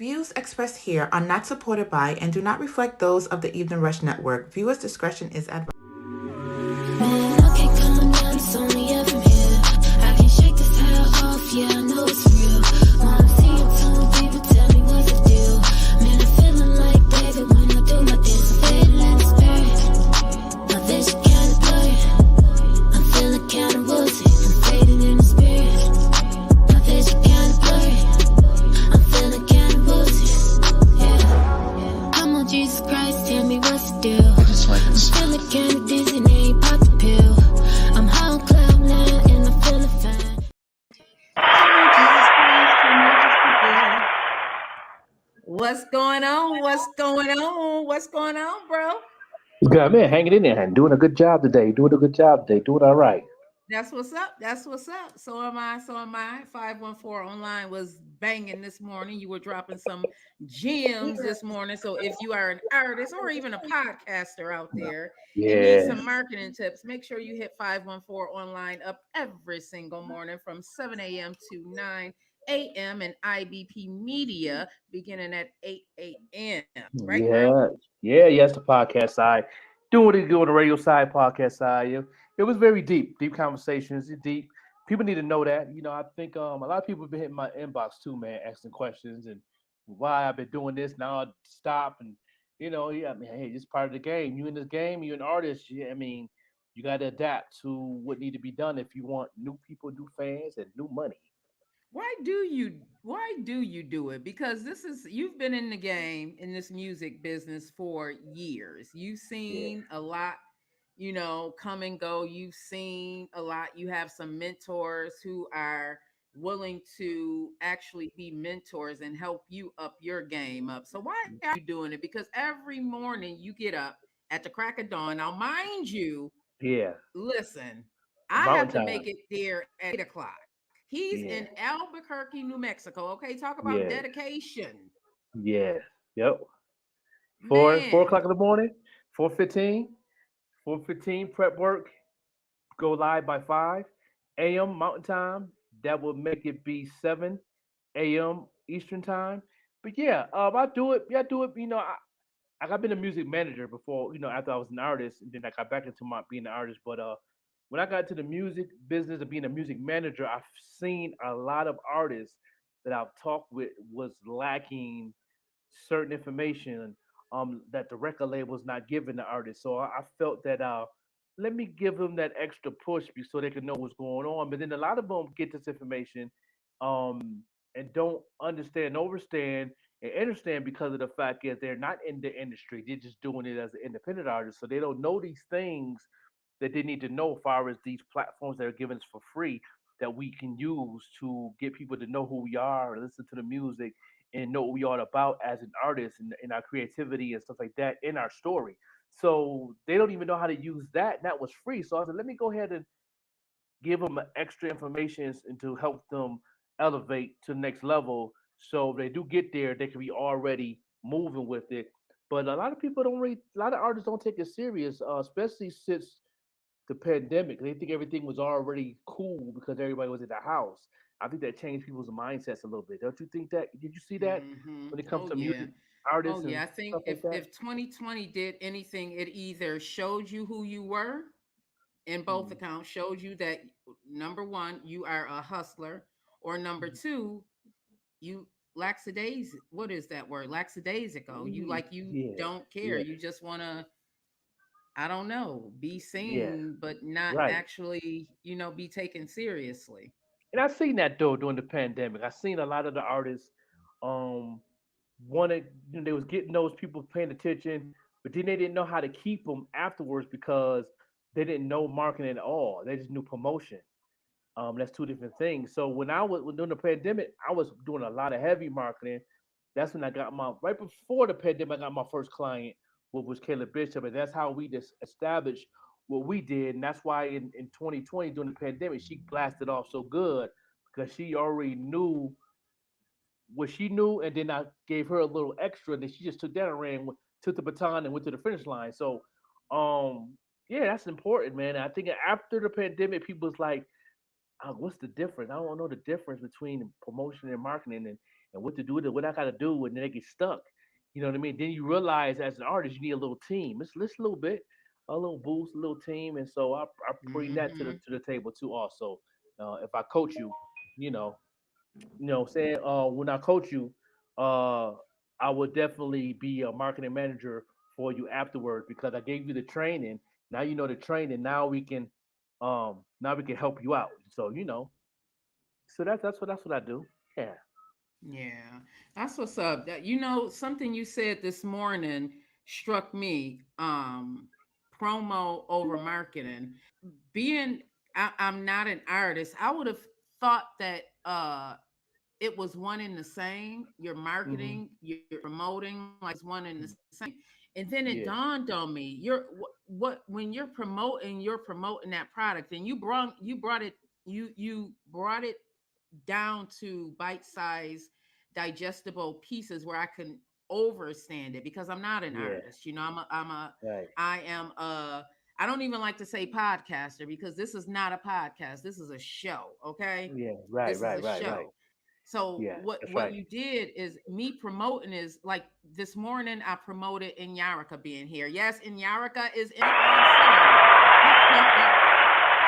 views expressed here are not supported by and do not reflect those of the Evening Rush Network. Viewers' discretion is advised. Man, I can't come down, it's only up from here. I can shake this hell off, yeah, I know it's real. When I'm seeing some people tell me what's the deal. Man, I'm feeling like David when I do my dance. I'm fading like the spirit. My vision kinda blurry. I'm feeling kinda woozy. I'm fading in the spirit. My vision kinda blurry. I'm feeling kinda woozy. Yeah. Come on, Jesus Christ, tell me what's the deal. I'm feeling kinda dizzy, and ain't pop the pill. I'm high on cloud nine, and I'm feeling fine. Come on, Jesus Christ, tell me what's the deal. What's going on? What's going on? What's going on, bro? Good man, hanging in there and doing a good job today. Doing all right. That's what's up. That's what's up. So am I. So am I. 514 online was banging this morning. You were dropping some gems this morning. So if you are an artist or even a podcaster out there and need Yeah, some marketing tips, make sure you hit 514 online up every single morning from 7 a.m. to 9 a.m. and IBP Media beginning at 8 a.m. Right, bro? yeah, yeah. Yes, the podcast side, doing what you do on the radio side, podcast side. It was very deep conversations. Deep. People need to know that. I think a lot of people have been hitting my inbox too, man, asking questions and why I've been doing this. Now I stop and yeah. I mean, hey, it's part of the game. You in this game, you an artist. Yeah, I mean, you got to adapt to what need to be done if you want new people, new fans, and new money. Why do you do it? Because you've been in the game in this music business for years. You've Yeah. seen a lot, come and go. You've seen a lot. You have some mentors who are willing to actually be mentors and help you up your game up. So why are you doing it? Because every morning you get up at the crack of dawn. Now, mind you, Yeah. listen, I Mountain have to make time. it there at 8 o'clock. He's Yeah. in Albuquerque, New Mexico. Okay, talk about Yeah. dedication. Yeah. Yep. Four Man, o'clock in the morning. 4:15. 4:15 prep work. Go live by 5 a.m. Mountain Time. That will make it be 7 a.m. Eastern Time. But yeah, I do it. Yeah, I do it. I've been a music manager before. After I was an artist, and then I got back into my being an artist. But when I got to the music business of being a music manager, I've seen a lot of artists that I've talked with was lacking certain information that the record label is not giving the artist. So I felt that let me give them that extra push so they can know what's going on. But then a lot of them get this information um, and don't understand, overstand, and understand because of the fact is they're not in the industry. They're just doing it as an independent artist, so they don't know these things that they need to know as far as these platforms that are given us for free that we can use to get people to know who we are, listen to the music, and know what we are about as an artist and our creativity and stuff like that in our story. So they don't even know how to use that. And that was free. So I said, let me go ahead and give them extra information and to help them elevate to the next level. So if they do get there, they can be already moving with it. But a lot of people don't really, a lot of artists don't take it serious, especially since the pandemic. They think everything was already cool because everybody was in the house. I think that changed people's mindsets a little bit. Don't you think that? Did you see that when it comes Oh to yeah. music Oh artists yeah. and I think stuff like if that? if 2020 did anything, it either showed you who you were in both Mm. accounts, showed you that number one, you are a hustler, or number two, you lackadaisical. What is that word? Lackadaisical. You Mm. like you Yeah, don't care. yeah, You just wanna, I don't know, be yeah. seen, but not Right. actually, be taken seriously. And I seen that though during the pandemic. I seen a lot of the artists um wanted, they was getting those people paying attention, but then they didn't know how to keep them afterwards because they didn't know marketing at all. They just knew promotion. That's two different things. So when during the pandemic, I was doing a lot of heavy marketing. That's when I got my right before the pandemic. I got my first client, what was Caleb Bishop, and that's how we just established what we did. And that's why in 2020 during the pandemic, she blasted off so good because she already knew what she knew, and then I gave her a little extra, and then she just took that and took the baton and went to the finish line. So, yeah, that's important, man. I think after the pandemic, people was like, what's the difference? I don't know the difference between promotion and marketing, and and what to do with it, what I got to do, and then they get stuck. You know what I mean? Then you realize as an artist, you need a little team. It's a little bit, a little boost, a little team, and so I bring that Mm-hmm. to the table too. Also, if I coach you, you know, saying when I coach you, uh, I would definitely be a marketing manager for you afterwards because I gave you the training. Now you know the training. Now we can help you out. So so that's what I do. Yeah. Yeah, that's what's up. That something you said this morning struck me. Promo over marketing. Being I'm not an artist, I would have thought that it was one and the same. Your Hmm. marketing, your promoting, like it's one and the same. And then it Yeah. dawned on me, what when you're promoting that product, and you brought it down to bite-sized digestible pieces where I can overstand it, because I'm not an Yeah. artist. I'm a Right. I am a I don't even like to say podcaster, because this is not a podcast. This is a show, okay? Yeah. Right. This is Right. a Right. Right. show. So Yeah. what That's what right. you did is me promoting is like this morning I promoted Enyarica being here. Yes, Enyarica is on soon.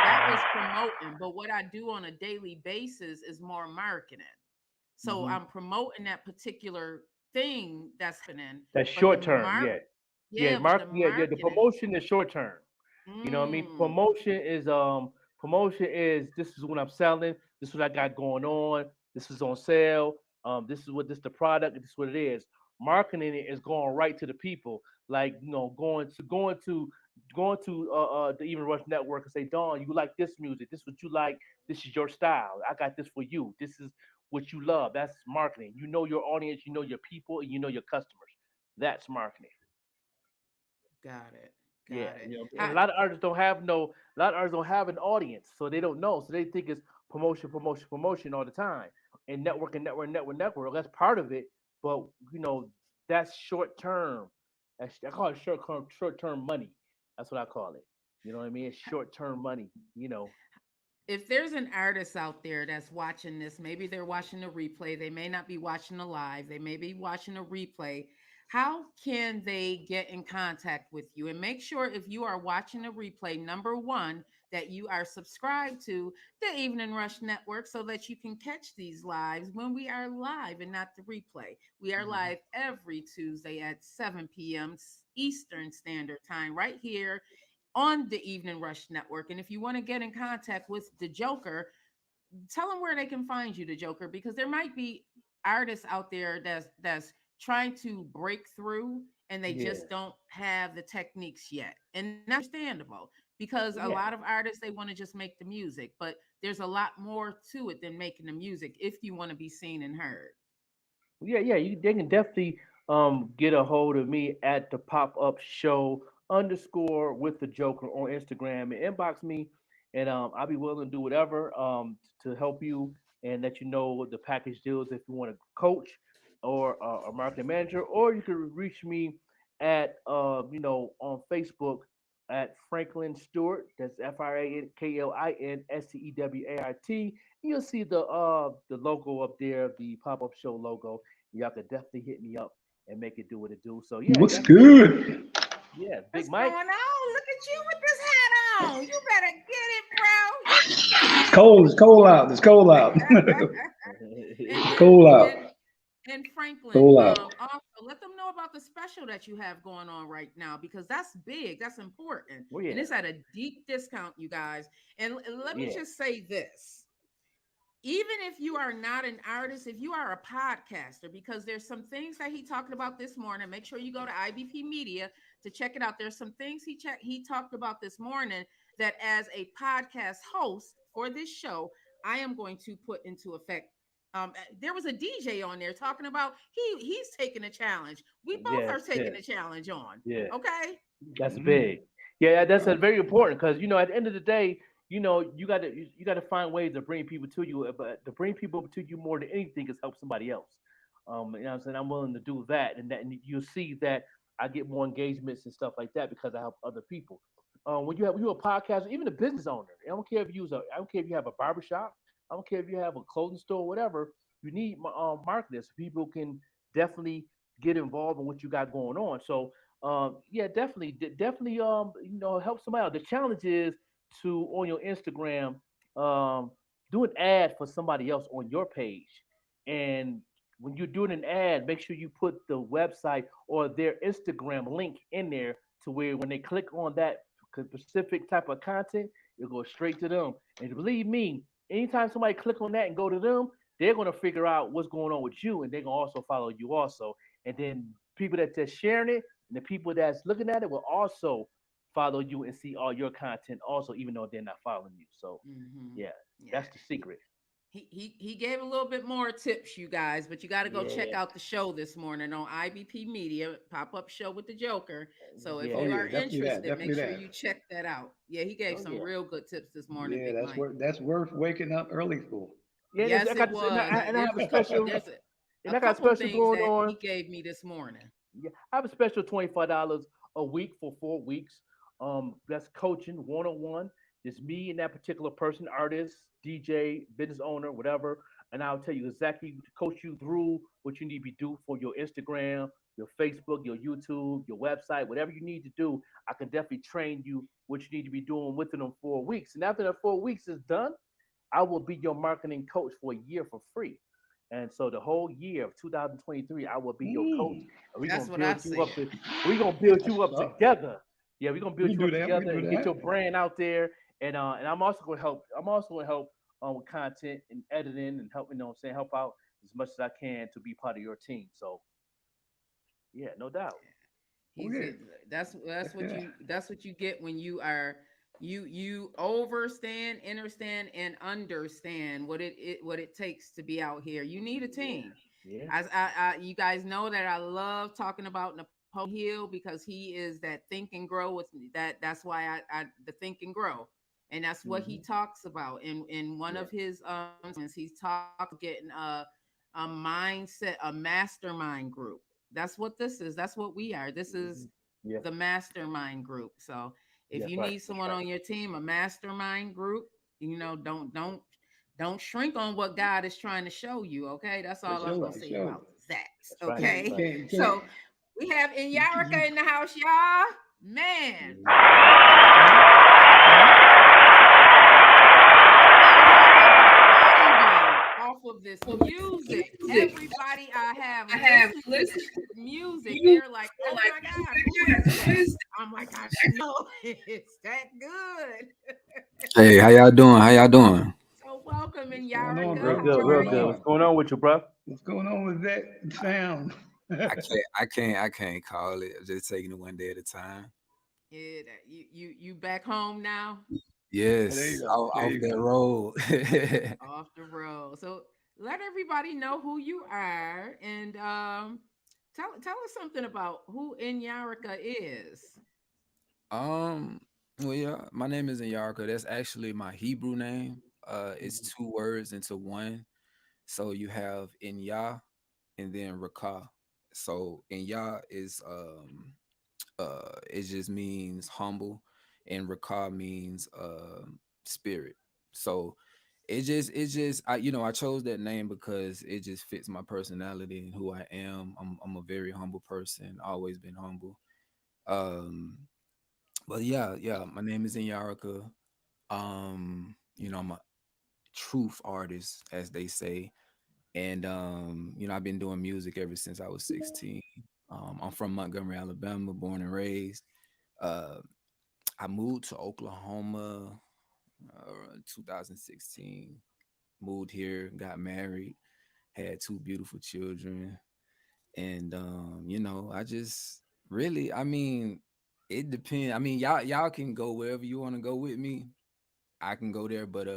That was promoting, but what I do on a daily basis is more marketing. So Hmm. I'm promoting that particular thing that's happening, That's but the short term. mark Yeah. Yeah. yeah, but the Yeah. Yeah. The marketing. promotion is short term. You know what I mean? Mm, Promotion is this is what I'm selling. This is what I got going on. This is on sale. This is what this the product. This is what it is. Marketing it is going right to the people. Like going to the Even Rush Network and say, Dawn, you like this music. This is what you like. This is your style. I got this for you. This is what you love. That's marketing. You know your audience. You know your people. And you know your customers. That's marketing. got it. Yeah, Got it. and a lot of artists don't have an audience, so they don't know. So they think it's promotion, promotion, promotion all the time, and network. That's part of it, but you know, that's short term. I call it short term money. That's what I call it. You know what I mean? It's short term money. If there's an artist out there that's watching this, maybe they're watching a replay, they may not be watching a live, they may be watching a replay. How can they get in contact with you? And make sure, if you are watching a replay, number one, that you are subscribed to the Evening Rush Network so that you can catch these lives when we are live and not the replay. We are Mhm. live every Tuesday at 7 p.m. Eastern Standard Time, right here on the Evening Rush Network. And if you want to get in contact with the Joker, tell them where they can find you, the Joker, because there might be artists out there that's trying to break through and they Yeah, just don't have the techniques yet. And that's understandable, because a yeah, lot of artists, they want to just make the music, but there's a lot more to it than making the music if you want to be seen and heard. yeah. They can definitely get a hold of me at the pop up show underscore with the Joker on Instagram and inbox me, and I'll be willing to do whatever to help you and let you know what the package deals if you want to coach or a marketing manager, or you can reach me at on Facebook at Franklin Stewart. That's FranklinStewart. You'll see the logo up there, the pop up show logo. Y'all could definitely hit me up and make it do what it do. So yeah, What's that's it. good? Yeah, Big What's Mike. going on? Look at you with this hat on. You better get it, bro. You It's cold. It's cold out. It's cold came. out. and It's and cold out. and Franklin, Cold out. also let them know about the special that you have going on right now, because that's big, that's important, Oh and yeah, it's at a deep discount, you guys. And let me yeah, just say this: even if you are not an artist, if you are a podcaster, because there's some things that he talked about this morning. Make sure you go to IBP Media to check it out. There's some things he talked about this morning that, as a podcast host for this show, I am going to put into effect. There was a DJ on there talking about he's taking a challenge. We both yes, are taking yes, a challenge on. yeah. Okay. That's Mhm. big. Yeah, that's a very important because at the end of the day, you got to find ways to bring people to you, but to bring people to you more than anything is help somebody else. What I'm saying, I'm willing to do that, and you'll see that I get more engagements and stuff like that because I help other people. When you're a podcaster, even a business owner, I don't care if you have a barbershop, I don't care if you have a clothing store, whatever. you need marketers. People can definitely get involved in what you got going on. So yeah, definitely, definitely help somebody out. The challenge is to on your Instagram um, do an ad for somebody else on your page, and when you're doing an ad, make sure you put the website or their Instagram link in there to where when they click on that specific type of content, it'll go straight to them. And believe me, anytime somebody click on that and go to them, they're gonna figure out what's going on with you, and they're gonna also follow you also. And then people that are sharing it and the people that's looking at it will also follow you and see all your content also, even though they're not following you. So Mm-hmm. yeah, Yeah. that's the secret. He gave a little bit more tips, you guys, but you got to go check Yeah, out the show this morning on IBP Media pop up show with the Joker. So if Oh you yeah. yeah, are definitely that. interested, make Definitely sure that. you check that out. Yeah, he gave Oh some yeah. real good tips this morning, Yeah, Big Mike. that's worth waking up early for. Yeah, and I Yes, it got this, was. and I have a special, A and I got couple special things going that on. he gave me this morning. Yeah, I have a special $25 a week for 4 weeks. That's coaching 101. It's me and that particular person, artist, DJ, business owner, whatever, and I'll tell you exactly to coach you through what you need to do for your Instagram, your Facebook, your YouTube, your website, whatever you need to do. I can definitely train you what you need to be doing within them 4 weeks. And after that 4 weeks is done, I will be your marketing coach for a year for free. And so the whole year of 2023, I will be your coach, Mm, and we're That's gonna what I build you up. said. We're gonna build that's you up up. together. Yeah, we're gonna We build can you do up that. We together can do and get that. your brand out there. And I'm also gonna help. I'm also gonna help with content and editing and help. You know, what I'm saying help out as much as I can to be part of your team. So yeah, no doubt. Oh He's yeah. Yeah. that's what you get when you are you overstand, understand, and understand what it takes to be out here. You need a Yeah, team. yeah. You guys know that I love talking about Napoleon Hill because he is that think and grow with that. That's why I the think and grow, and that's what he Hmm. talks about. In one Yeah. of his he's talked getting a mindset, a mastermind group. That's what this is. That's what we are. This Hmm. is Yeah. the mastermind group. So if That's you right. need That's someone right. on your team, a mastermind group, don't shrink on what God is trying to show you. Okay, that's For all I'm sure. gonna For say sure. about that. That's right. Can't That's Okay, right. can't can't. so we have You, Enyarica in the house, y'all. Man, Mhm. Mhm. Mhm. I am vibing off of this music. Everybody I have listened to this music, they're like, "Oh my God, who is that?" I'm like, "I know it's that good." Hey, how y'all doing? How y'all doing? So welcome in what's going on, Yarica. Real bro? How What's good. are Real going good. you? What's on? going on with you, bro? What's going on with that sound? I can't call it. I'm just taking it one day at a time. Yeah, you back home now, There you Yes, go. There off you that go. road. off the road. So let everybody know who you are and tell us something about who Inyarachaa is. um, well, yeah, my name is Enyarica. That's actually my Hebrew name. It's Mhm. two words into one. So you have Inya and then Raka. So Inya is it just means humble, and Raka means spirit. So it just I chose that name because it just fits my personality and who I am. I'm a very humble person, always been humble. Um but yeah, my name is Enyarica. I'm a truth artist, as they say. And I've been doing music ever since I was 16. I'm from Montgomery, Alabama, born and raised. Uh I moved to Oklahoma 2016. Moved here, got married, had two beautiful children, and I just really, I mean, it depends. I mean, y'all can go wherever you want to go with me. I can go there, but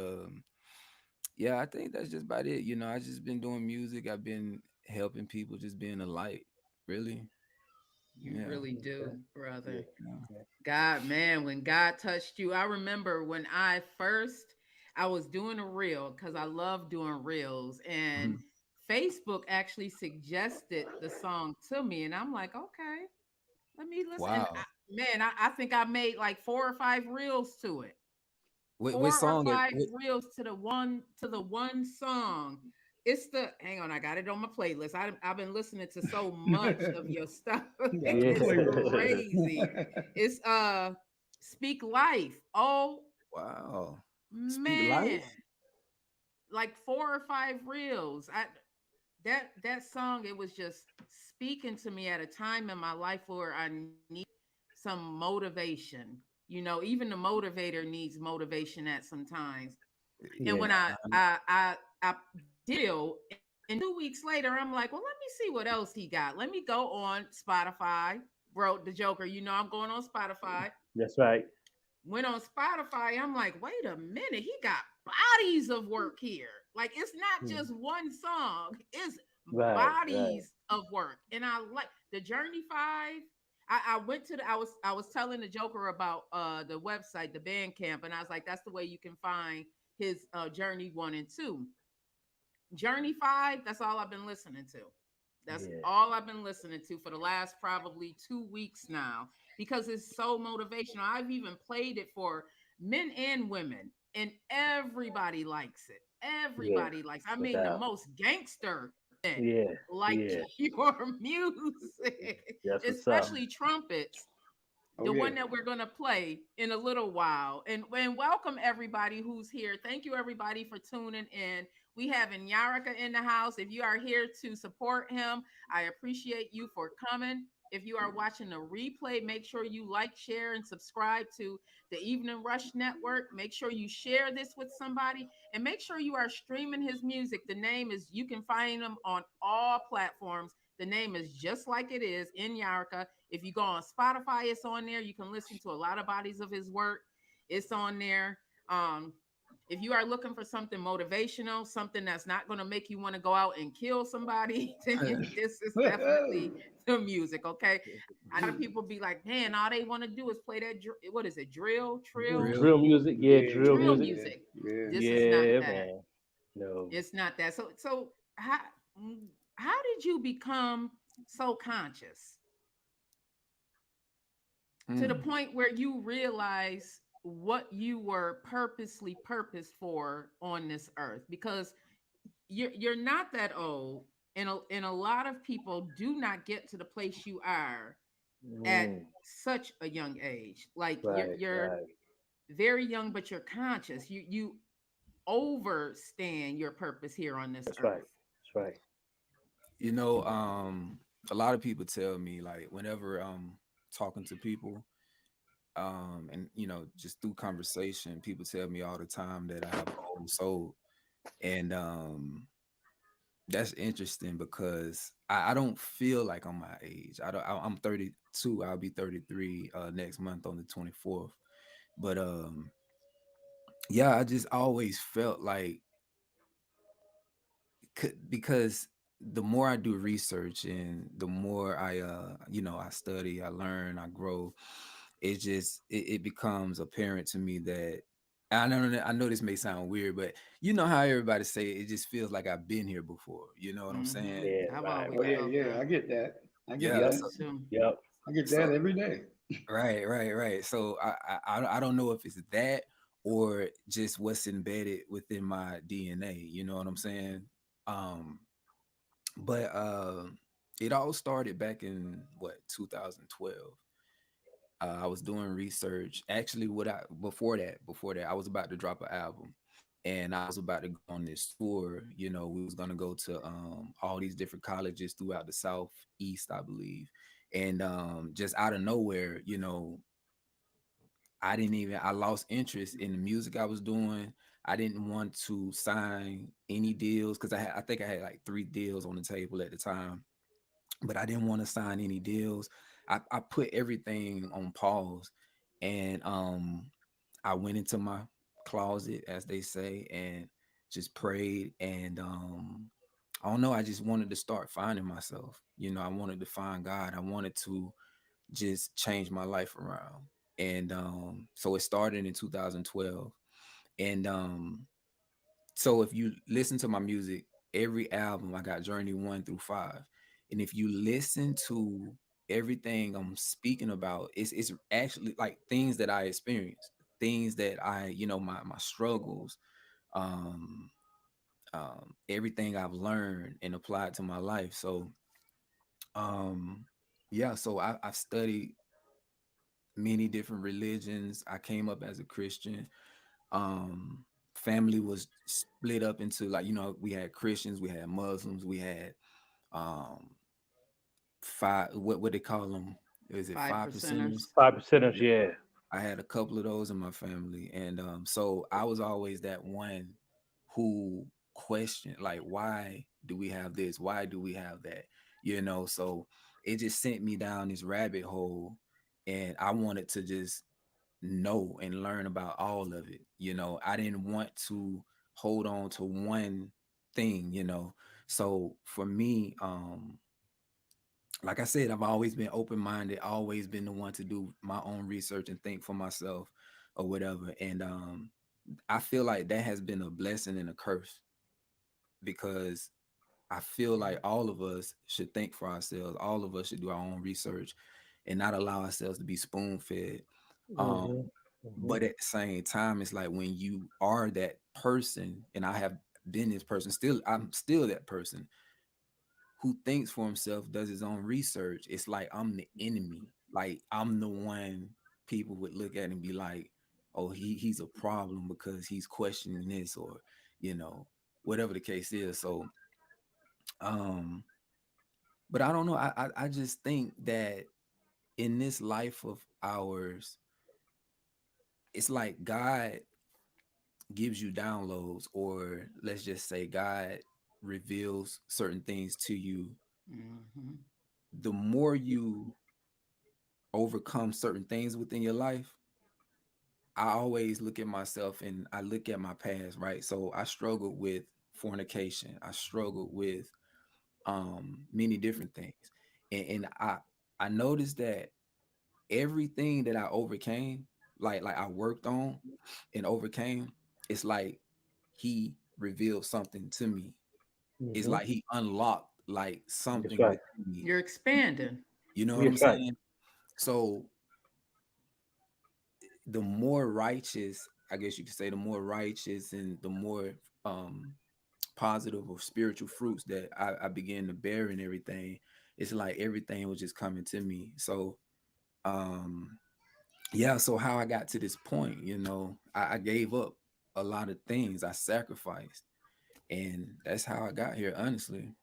yeah, I think that's just about it. I just been doing music. I've been helping people, just being a light. Really, You yeah. really do, Okay. Yeah. brother. Yeah. Yeah. God, man, when God touched you, I remember when I was doing a reel because I love doing reels, and Mhm. Facebook actually suggested the song to me, and I'm like, okay, let me listen. And Wow. I think I made like 4 or 5 reels to it. What Four or song? five reels to the one song it's the hang on, I got it on my playlist. I've been listening to so much of your stuff. You got the It's playlist. crazy. It's Speak Life. Oh Wow. Speak man. life. Like 4 or 5 reels. That song, it was just speaking to me at a time in my life where I need some motivation. Even the motivator needs motivation at some times. And Yeah. when I deal, and 2 weeks later, I'm like, well, let me see what else he got. Let me go on Spotify. Bro, the Joker, I'm going on Spotify. That's right. Went on Spotify. I'm like, wait a minute, he got bodies of work here. Like, it's not Hmm. just one song, it's Right. Right. bodies of work. And I like the Journey 5. I went to I was telling the Joker about the website, the Bandcamp, and I was like, that's the way you can find his Journey 1 and 2. Journey 5, that's all I've been listening to. That's Yeah. all I've been listening to for the last probably 2 weeks now because it's so motivational. I've even played it for men and women, and everybody likes it. Yeah. Everybody likes. I No mean, the doubt. most gangster men Yeah. like Yeah. your music, That's what's up. especially trumpets, Oh the yeah. one that we're going to play in a little while. And welcome everybody who's here. Thank you everybody for tuning in. We have Enyarica in the house. If you are here to support him, I appreciate you for coming. If you are watching the replay, make sure you like, share, and subscribe to the Evening Rush Network. Make sure you share this with somebody and make sure you are streaming his music. The name is, you can find him on all platforms. The name is just like it is, Enyarica. If you go on Spotify, it's on there. You can listen to a lot of bodies of his work. It's on there. Um, if you are looking for something motivational, something that's not going to make you want to go out and kill somebody, then this is definitely the music. Okay. I know people be like, man, all they want to do is play that. What is it? Trill, Real. Drill music. Yeah. Yeah, Drill drill music. yeah, music. yeah. This is not Yeah, that. man. No. It's not that. So how did you become so conscious to the Mm. point where you realize what you were purposely purposed for on this earth? Because you're not that old, and a lot of people do not get to the place you are at Mm, such a young age. Like right. you're Right. very young, but you're conscious. You overstand your purpose here on this That's right. earth. That's right. You know, a lot of people tell me like whenever I'm talking to people, and just through conversation, people tell me all the time that I have an old soul, and that's interesting because I don't feel like I'm my age. I don't. I'm 32. I'll be 33 next month on the 24th. But yeah, I just always felt like because the more I do research and the more I study, I learn, I grow, it becomes apparent to me that I know this may sound weird, but you know how everybody say it just feels like I've been here before. You know what I'm Hmm. saying? Yeah. I've Right. always Oh yeah, Right. felt yeah. that. I get that. I get Yeah. Yep. that. Me too. Yep. I get So that every day. right. So I don't know if it's that or just what's embedded within my DNA. You know what I'm saying? Um, but it all started back in what 2012. I was doing research. Actually, what I before that, I was about to drop an album, and I was about to go on this tour. We was gonna go to all these different colleges throughout the Southeast, I believe, and just out of nowhere, I lost interest in the music I was doing. I didn't want to sign any deals because I think I had like 3 deals on the table at the time, but I didn't want to sign any deals. I put everything on pause, and I went into my closet, as they say, and just prayed. And I don't know, I just wanted to start finding myself. I wanted to find God. I wanted to just change my life around. And so it started in 2012. And so if you listen to my music, every album I got Journey 1 through 5. And if you listen to everything I'm speaking about, it's actually like things that I experienced, things that my struggles, um, everything I've learned and applied to my life. So um yeah, so I've studied many different religions. I came up as a Christian. um Family was split up into, like, we had Christians, we had Muslims, we had um five, what they call them, is it Five five percenters? percenters. 5%ers, Yeah. yeah. I had a couple of those in my family, and so I was always that one who questioned, like, why do we have this, why do we have that, so it just sent me down this rabbit hole, and I wanted to just know and learn about all of it. I didn't want to hold on to one thing. So for me, like I said, I've always been open-minded, always been the one to do my own research and think for myself or whatever. And I feel like that has been a blessing and a curse, because I feel like all of us should think for ourselves. All of us should do our own research and not allow ourselves to be spoon-fed. Um, Hmm. Hmm. but at the same time, it's like when you are that person, and I have been this person, I'm still that person who thinks for himself, does his own research. It's like I'm the enemy. Like I'm the one people would look at and be like, "Oh, he's a problem because he's questioning this," or you know, whatever the case is. So, um, but I don't know. I just think that in this life of ours, it's like God gives you downloads, or let's just say God reveals certain things to you. Hmm. The more you overcome certain things within your life, I always look at myself and I look at my past, right? So I struggled with fornication. I struggled with many different things. And I noticed that everything that I overcame, like I worked on and overcame, it's like he revealed something to me. It's Hmm. like he unlocked like That's something right. within me. You're expanding. You know what I'm That's right. saying? So the more righteous, I guess you could say, the more righteous and the more um positive or spiritual fruits that I began to bear and everything, it's like everything was just coming to me. So um yeah, so how I got to this point, I gave up a lot of things, I sacrificed, and that's how I got here, honestly.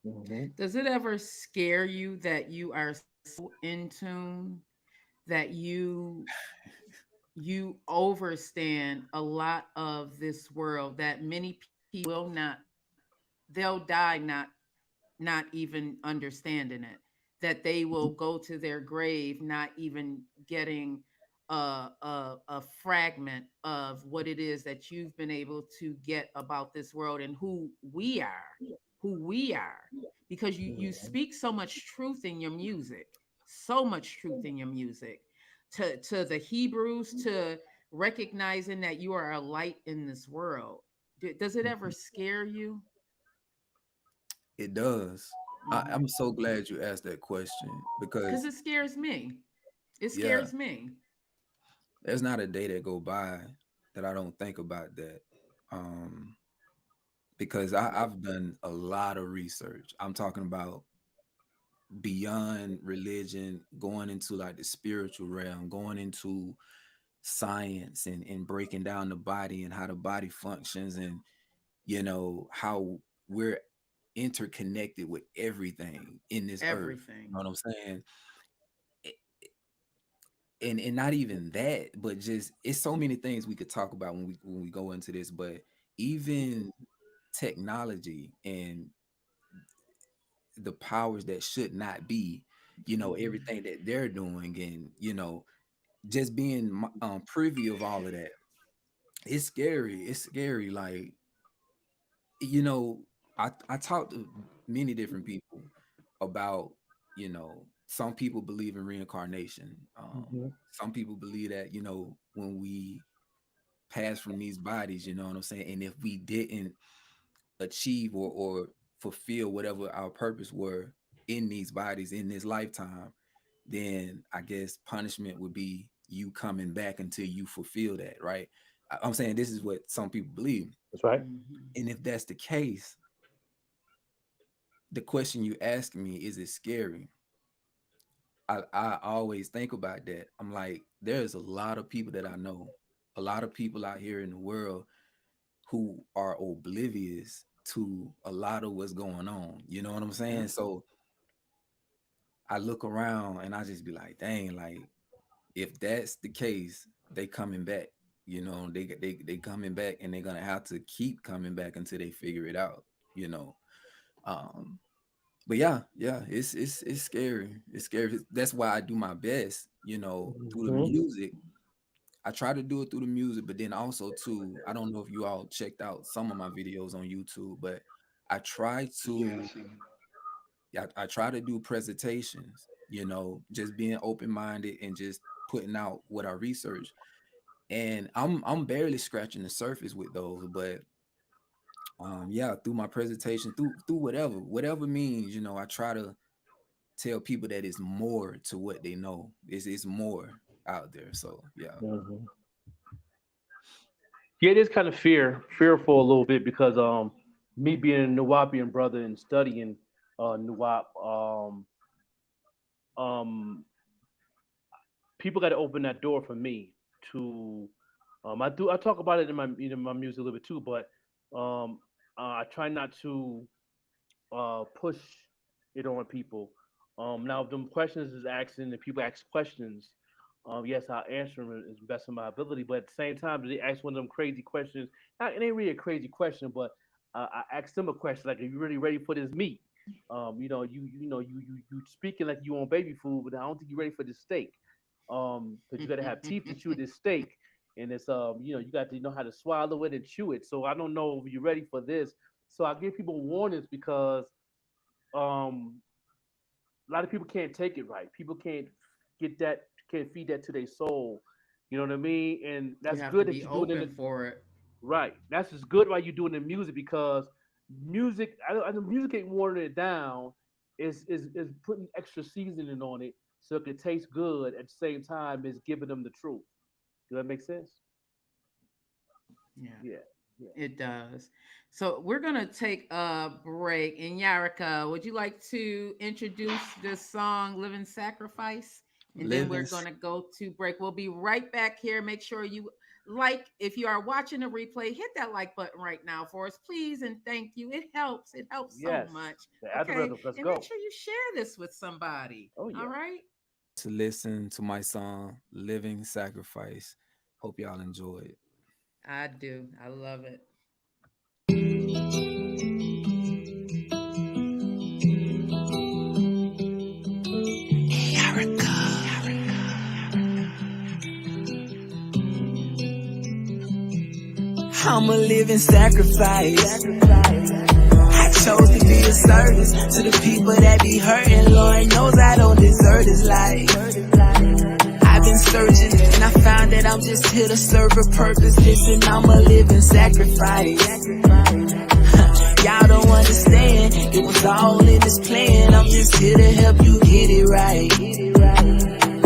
Hmm. Does it ever scare you that you are so in tune that you overstand a lot of this world that many people will not, they'll die not even understanding it, that they will go to their grave not even getting a fragment of what it is that you've been able to get about this world and who we are, because you speak so much truth in your music, so much truth in your music, to the Hebrews, to recognizing that you are a light in this world. Does it ever scare you? It does. I'm Mhm. so glad you asked that question, Because because it scares me. It yeah, scares me. there's not a day that go by that I don't think about that. Um, because I've done a lot of research. I'm talking about beyond religion, going into like the spiritual realm, going into science and breaking down the body and how the body functions, and how we're interconnected with everything in this earth. You know Everything. what I'm saying? A- and not even that, but just it's so many things we could talk about when we go into this, but even technology and the powers that should not be, everything that they're doing, and just being privy of all of that. It's scary. It's scary. Like, you know, I talked to many different people about, some people believe in reincarnation. Hmm. Some people believe that, when we pass from these bodies, you know what I'm saying? And if we didn't achieve or fulfill whatever our purpose were in these bodies in this lifetime, then I guess punishment would be you coming back until you fulfill that, right? I'm saying this is what some people believe. That's right. And if that's the case, the question you ask me, is it scary? I always think about that. I'm like, there's a lot of people that I know, a lot of people out here in the world who are oblivious to a lot of what's going on. You know what I'm saying? So I look around and I just be like, dang, like if that's the case, they coming back. You know, they coming back, and they're gonna have to keep coming back until they figure it out. You know, but yeah, it's scary. It's scary. That's why I do my best. You know, through the music. I try to do it through the music, but then also too, I don't know if you all checked out some of my videos on YouTube, but I try to, I try to do presentations. You know, just being open-minded and just putting out what I research. And I'm barely scratching the surface with those, but yeah, through my presentation, through whatever means, you know, I try to tell people that it's more to what they know. It's more out there. So yeah. Yeah, it is kind of fearful a little bit because me being a Nuwapian brother and studying Nuwap, people got to open that door for me to. I talk about it in my music a little bit too, but I try not to push it on people. Now, if them questions is asking, if people ask questions, yes, I'll answer them as best of my ability. But at the same time, they ask one of them crazy questions. It ain't really a crazy question, but I asked them a question like, "Are you really ready for this meat? You know, you speaking like you on baby food, but I don't think you're ready for this steak. Because you got to have teeth to chew this steak, and it's you know, you got to know how to swallow it and chew it. So I don't know if you're ready for this. So I give people warnings because a lot of people can't take it right. People can't get that, can't feed that to their soul. You know what I mean? And that's good that you're doing it for it. Right. That's just good while you're doing the music because music, I know music ain't watering it down. Is putting extra seasoning on it so it can taste good at the same time as giving them the truth. Does that make sense? Yeah. It does. So we're gonna take a break. Enyarica, would you like to introduce this song, "Living Sacrifice"? And then we're gonna go to break. We'll be right back here. Make sure you if you are watching a replay, hit that like button right now for us, please, and thank you. It helps. It helps so much. Okay. Let's and go. make sure you share this with somebody. Oh, yeah. All right. To listen to my song, "Living Sacrifice." Hope y'all enjoy it. I do. I love it. I'm a living sacrifice. I chose to be a service to the people that be hurting. Lord knows I don't deserve this life. I've been searching and I found that I'm just here to serve a purpose. Listen, I'm a living sacrifice. Y'all don't understand, it was all in this plan. I'm just here to help you get it right.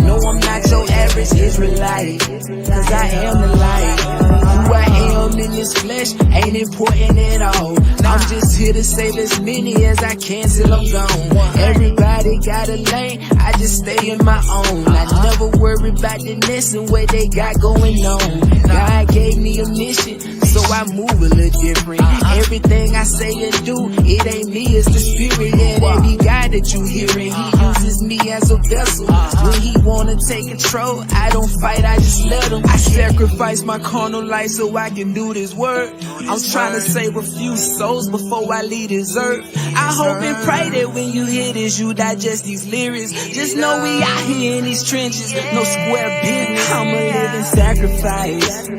No, I'm not your average Israelite, cause I am the light. Who I am in this flesh ain't important at all. I'm just here to save as many as I can till I'm gone. Everybody got a lane, I just stay in my own. I never worry about the next and what they got going on. God gave me a mission, so I move a little different. Everything I say and do, it ain't me, it's the spirit. Yeah, that be God that you hearing. He uses me as a vessel. When he wanna take control, I don't fight, I just let him. I sacrifice my carnal life so I can do this work. I'm trying to save a few souls before I leave this earth. I hope and pray that when you hear this, you digest these lyrics. Just know we out here in these trenches, no square business. I'm a living sacrifice.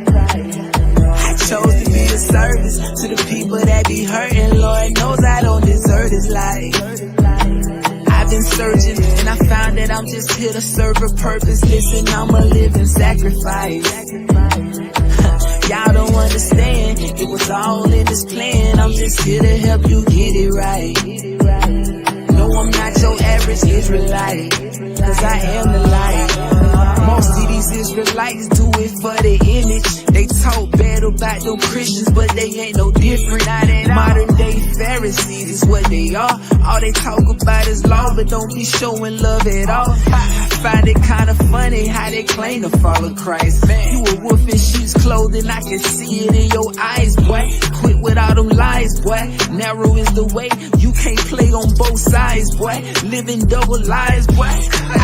I chose to be a service to the people that be hurting. Lord knows I don't deserve this life. I've been searching and I found that I'm just here to serve a purpose. Listen, I'm a living sacrifice. Y'all don't understand, it was all in this plan. I'm just here to help you get it right. No, I'm not your average average Israelite, cause I am the light. Most of these Israelites do it for the image. They talk bad about them Christians, but they ain't no different. Modern day Pharisees is what they are. All they talk about is law, but don't be showing love at all. I find it kinda funny how they claim to follow Christ. You a wolf in sheep's clothing, I can see it in your eyes, boy. Quit with all them lies, boy. Narrow is the way, you can't play on both sides, boy. Living double lives, boy.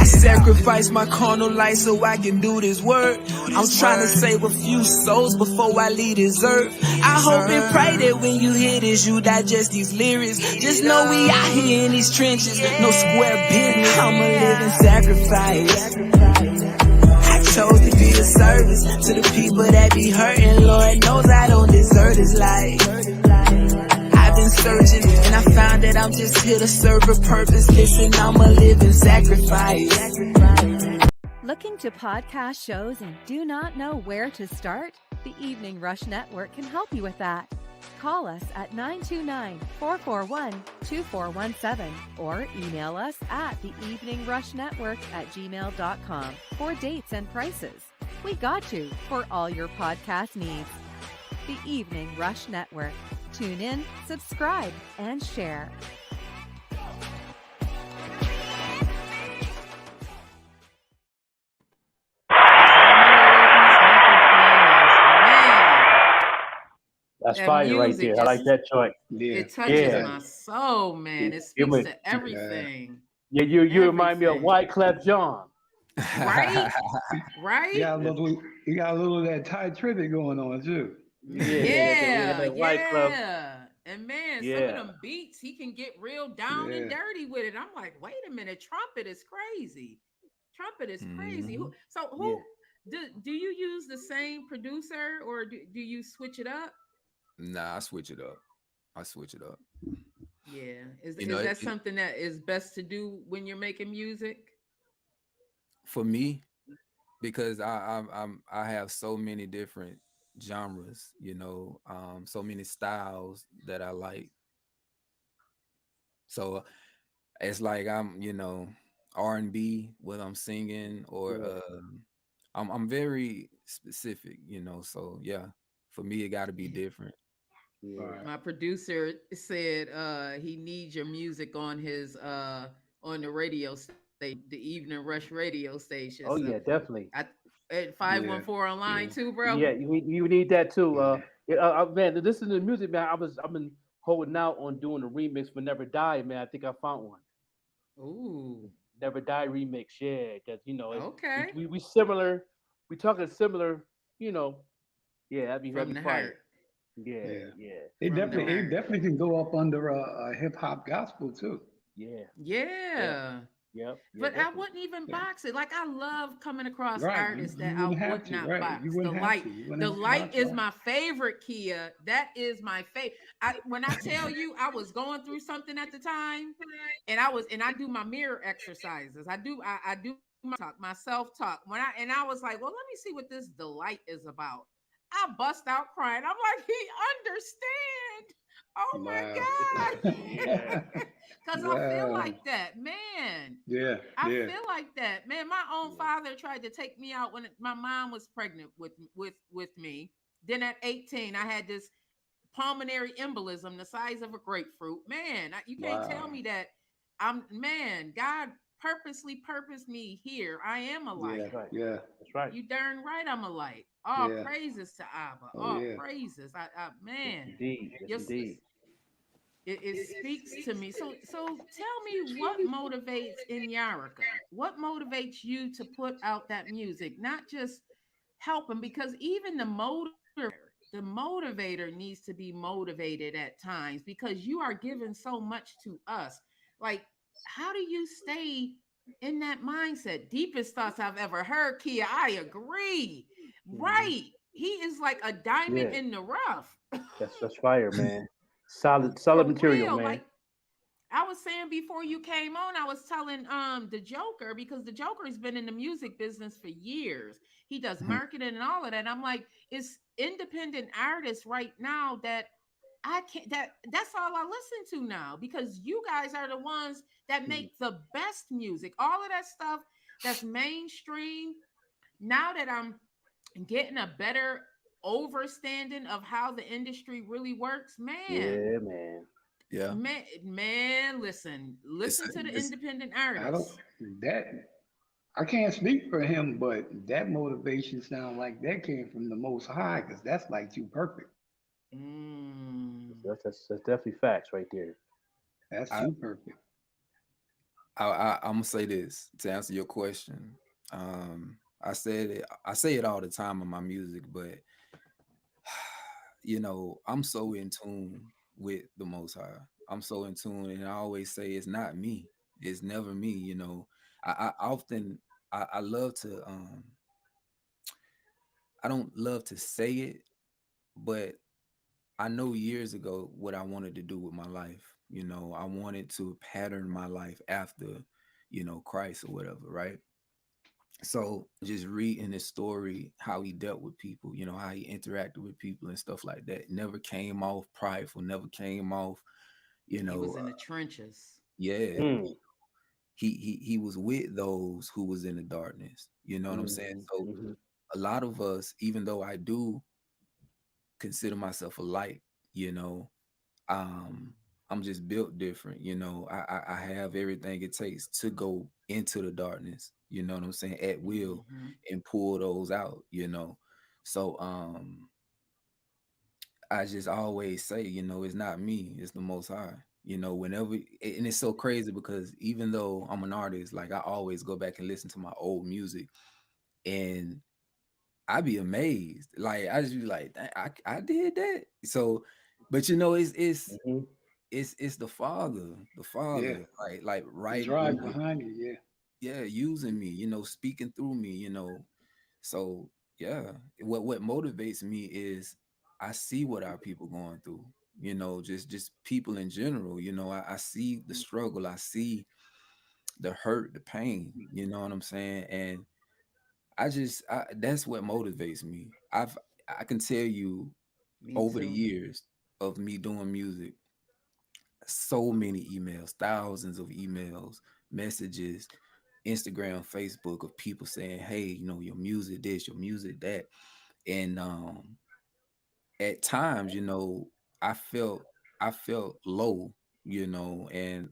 I sacrifice my carnal life so I can do this work. I'm trying to save a few souls before I leave this earth. I hope and pray that when you hear this, you digest these lyrics. Just know we out here in these trenches, no square business. I'm a living sacrifice. I chose to be a service to the people that be hurting. Lord knows I don't deserve this life. I've been searching and I found that I'm just here to serve a purpose. Listen, I'm a living sacrifice. Looking to podcast shows and do not know where to start? The Evening Rush Network can help you with that. Call us at 929-441-2417 or email us at theeveningrushnetwork@gmail.com for dates and prices. We got you for all your podcast needs. The Evening Rush Network. Tune in, subscribe, and share. That's That fire right music there. I like just that joint. Yeah. it touches Yeah. my soul, man. It It speaks was, to everything. yeah, you remind me of Everything. Wyclef Jean. Right? You Right? got a little of that Thai tribute going on too. Yeah, that Wyclef. yeah. And man, some of Yeah. them beats, he can get real down and Yeah. dirty with it. I'm like, wait a minute, trumpet is crazy. Trumpet is crazy. Mhm. Who do you use the same producer or do you switch it up? Nah, I switch it up. I switch it up. Yeah. Is You know, is that something that is best to do when you're making music? for me, because I have so many different genres, so many styles that I like. So it's like R&B when I'm singing, or I'm very specific, So yeah, for me it got to be different. Right. My producer said he needs your music on the radio station, the Evening Rush radio station. Oh So yeah, definitely. at Yeah. 514 online Yeah. too, bro. Yeah, you need that too. Yeah. Man, listen to the music, man. I've been holding out on doing a remix for Never Die, man. I think I found one. Ooh, Never Die remix, yeah. Because okay. we similar. We talking similar, you know. Yeah, that'd From be the fire. heart. Yeah, Yeah. yeah, It From the definitely heart. can go up under a hip hop gospel too. yeah, yeah, Yeah. yeah, But I definitely. wouldn't even Yeah. box it. Like I love coming across Right. artists that You I wouldn't have would to. not Right. You box. wouldn't have to. You The wouldn't have to light box. is Right. my favorite, Kia. That is my favorite. When I tell you I was going through something at the time, and I do my mirror exercises. I do my self talk. I was like, well, let me see what this delight is about. I bust out crying. I'm like, he understand. Oh Wow. my God. Yeah, Because I feel Wow. like that, man. Yeah. I Yeah. feel like that, man. My own yeah, father tried to take me out when my mom was pregnant with me. Then at 18, I had this pulmonary embolism the size of a grapefruit. Man, you can't tell Wow. me that God purposely purposed me here. I am a Yeah. light. that's right. Yeah. That's right. You darn right I'm a light. All Yeah. praises to Abba. Oh All yeah. praises. Yes, Man, indeed. Yes, yes, indeed. it speaks to me. So tell me what motivates Enyarica? What motivates you to put out that music? Not just helping, because even the motivator needs to be motivated at times because you are giving so much to us. Like, how do you stay in that mindset? Deepest thoughts I've ever heard, Kia. I agree. Hmm. Right. He is like a diamond Yeah, in the rough. that's fire, man. Solid For material, real. man. Like I was saying before you came on, I was telling the Joker, because the Joker has been in the music business for years. He does Mhm. marketing and all of that. I'm like, it's independent artists right now that I can't. That's all I listen to now because you guys are the ones that Mhm. make the best music. All of that stuff that's mainstream. Now that I'm getting a better overstanding of how the industry really works, Yeah, man. Yeah. It's listen to the it's independent I don't artists. that I can't speak for him, but that motivation sound like that came from the Most High, because that's like too perfect. Mm. That's definitely facts right there. That's I, too perfect. I'm gonna say this to answer your question. I say it all the time in my music, but I'm so in tune with the Most High. I'm so in tune, and I always say it's not me. It's never me. I often I love to I don't love to say it, but I know years ago what I wanted to do with my life. I wanted to pattern my life after, Christ or whatever, right? So just reading his story, how he dealt with people, how he interacted with people and stuff like that, never came off prideful, never came off, you He was know, in the trenches. yeah, Mm. he was with those who was in the darkness. You know what I'm saying? Hmm. So Hmm. a lot of us, even though I do consider myself a light, you know, um I'm just built different. I have everything it takes to go into the darkness, you know what I'm saying, at will, Hmm. and pull those out. So I just always say, it's not me, it's the Most High. Whenever, and it's so crazy because even though I'm an artist, like I always go back and listen to my old music, and I be amazed. Like I just be like, "Dang, I did that." So, but Hmm. it's the Yeah, father, like the right through drive me, behind it. Yeah, yeah, using me, speaking through me, so yeah, what motivates me is I see what our people going through, just people in general. I see the struggle, I see the hurt, the pain, you know what I'm saying? And that's what motivates me. I can tell you, Me over the too. years of me doing music, so many emails, thousands of emails, messages, Instagram, Facebook, of people saying, "Hey, your music this, your music that." And at times, I felt I felt low, and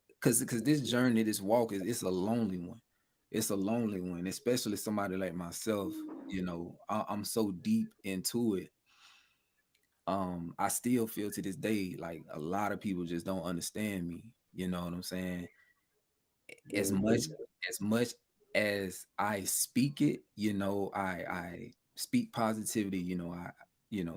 because this journey, this walk, it's a lonely one. It's a lonely one, especially somebody like myself. I'm so deep into it. I still feel to this day like a lot of people just don't understand me. You know what I'm saying? As much Hmm. as much as I speak it, I speak positivity, I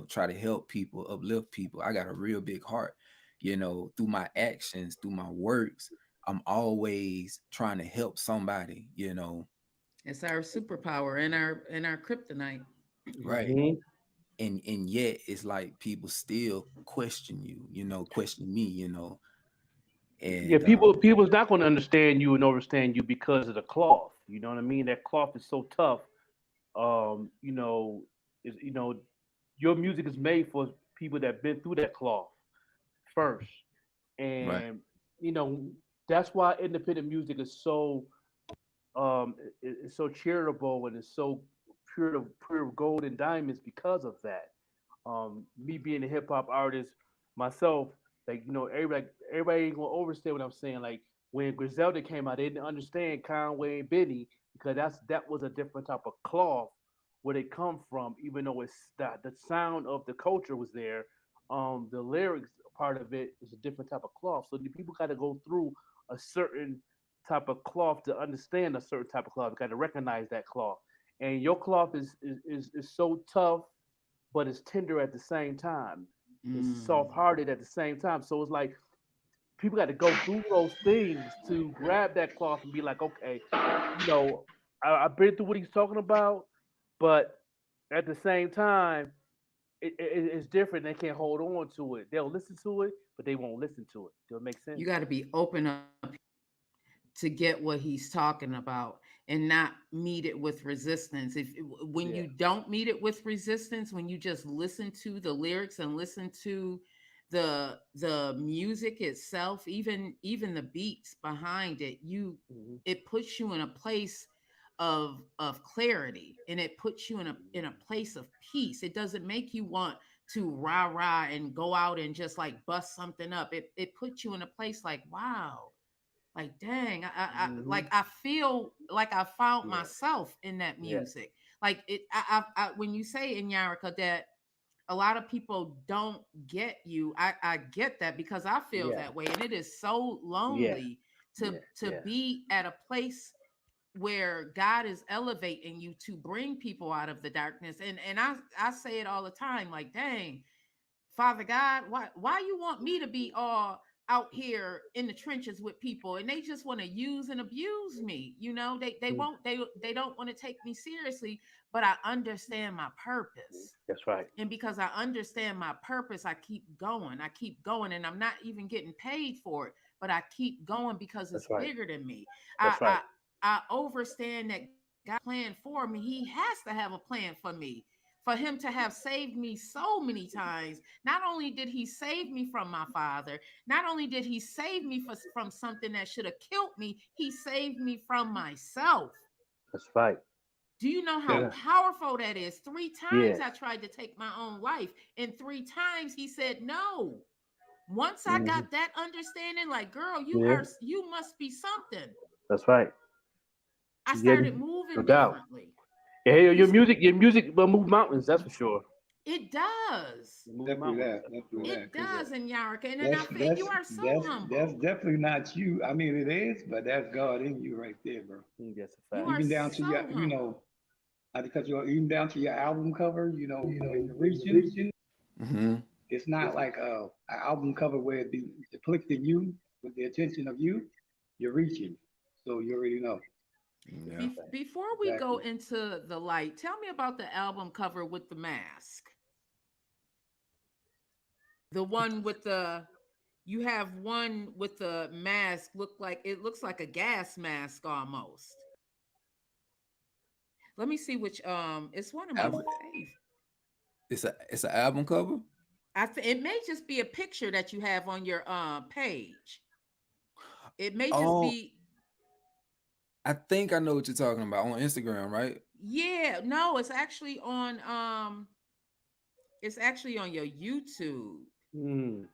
try to help people, uplift people. I got a real big heart, through my actions, through my works. I'm always trying to help somebody. It's our superpower and our kryptonite. Right. Hmm. And yet it's like people still question you, question me, Yeah, and people's not going to understand you and understand you because of the cloth. You know what I mean? That cloth is so tough. Um, you know, is your music is made for people that been through that cloth first, right, and you know that's why independent music is so it's so charitable and it's so pure gold and diamonds because of that. Me being a hip hop artist myself, like everybody ain't gonna overstay what I'm saying. Like when Griselda came out, they didn't understand Conway and Benny because that was a different type of cloth where they come from. Even though it's the sound of the culture was there, the lyrics part of it is a different type of cloth. So the people got to go through a certain type of cloth to understand a certain type of cloth. You got to recognize that cloth. And your cloth is so tough but it's tender at the same time. It's Mm. soft hearted at the same time. So it's like people got to go through those things to grab that cloth and be like, okay, I've been through what he's talking about, but at the same time, it's different. They can't hold on to it. They'll listen to it, but they won't listen to it. Does it make sense? You got to be open up to get what he's talking about. and not meet it with resistance. If when Yeah. you don't meet it with resistance, when you just listen to the lyrics and listen to the music itself, even the beats behind it, you Hmm. it puts you in a place of clarity, and it puts you in a place of peace. It doesn't make you want to rah rah and go out and just like bust something up. It puts you in a place like, wow, like dang, Hmm. I feel like I found Yeah. myself in that Yeah. music. Like I when you say Enyarica that a lot of people don't get you, I get that, because I feel Yeah. that way, and it is so Yeah. lonely Yeah. to Yeah. be at a place where God is elevating you to bring people out of the darkness. And I say it all the time, like, dang, Father God, why you want me to be all out here in the trenches with people, and they just want to use and abuse me? You know, they Mm. won't they don't want to take me seriously, but I understand my purpose. That's right. And because I understand my purpose, I keep going. I keep going, and I'm not even getting paid for it, but I keep going because it's That's right. bigger than me. That's right. I understand that God plan for me. He has to have a plan for me. For him to have saved me so many times, not only did he save me from my father, not only did he save me from something that should have killed me, he saved me from myself. That's right. Do you know how Yeah. powerful that is? Three times Yes. I tried to take my own life, and three times he said no. Once I Hmm. got that understanding, like, girl, Yeah. you must be something. That's right. I Yeah. started No moving doubt. differently. Yeah, hey, You, your music will move mountains. That's for sure. it does. Move Definitely mountains. that. That's for Definitely sure. that. It Because does, in Yarica. And that's I feel, and that's you are so that's humble. definitely not you. I mean, it is, but that's God in you right there, bro. That's a You fact. are Even down to your, so humble. because you're even down to your album cover. When you're reaching, Hmm. it's not like an album cover where it be depicting you with the attention of you. You're reaching, so you already know That's Yeah. a fact. Before we go exactly. into the light, tell me about the album cover with the mask. The one with the you have one with the mask, looks like a gas mask almost. Let me see which it's one of my Al- faves. it's an album cover. It may just be a picture that you have on your page. It may just Oh, be, I think I know what you're talking about on Instagram, right? yeah, no, it's actually on your YouTube. Mm.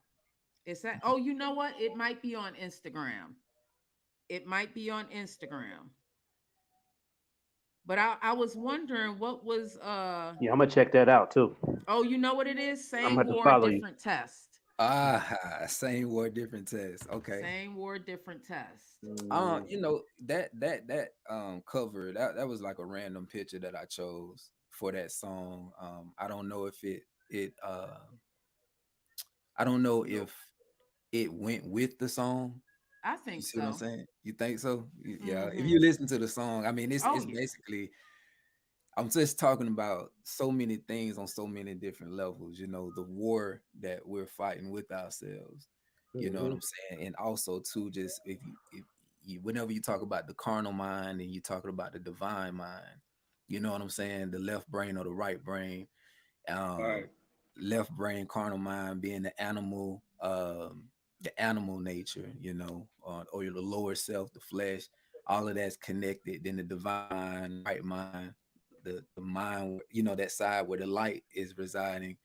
It's that, oh, you know what? It might be on Instagram. It might be on Instagram. But I was wondering what was Yeah, I'm gonna check that out too. oh, you know what it is? I'm gonna Same have to war, follow you. different test. Ah, same word, different test. Okay. Same war, different test. Mm. That cover that was like a random picture that I chose for that song. I don't know if I don't know if it went with the song. I You think see what I'm so. saying? You think so? Yeah. If Mm-hmm. you listen to the song, I mean, Oh it's yeah. basically I'm just talking about so many things on so many different levels, the war that we're fighting with ourselves. You know what Hmm. I'm saying? And also too, just if you whenever you talk about the carnal mind and you talking about the divine mind, you know what I'm saying? The left brain or the right brain. All right, Um left brain, carnal mind being the animal nature, or the lower self, the flesh, all of that's connected. Then the divine, right mind, the mind, that side where the light is residing.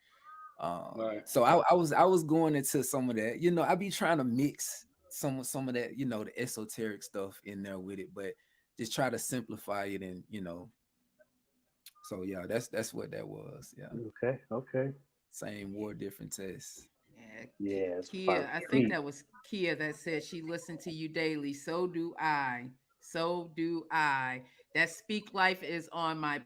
all right. So I was going into some of that. I be trying to mix some of that, the esoteric stuff in there with it, but just try to simplify it, and so yeah, that's what that was. Yeah. Okay. Okay. Same war, different tests. Yeah, Yeah, it's fine. Kia. I think Sweet. that was Kia that said she listened to you daily. So do I. So do I. That Speak Life is on my.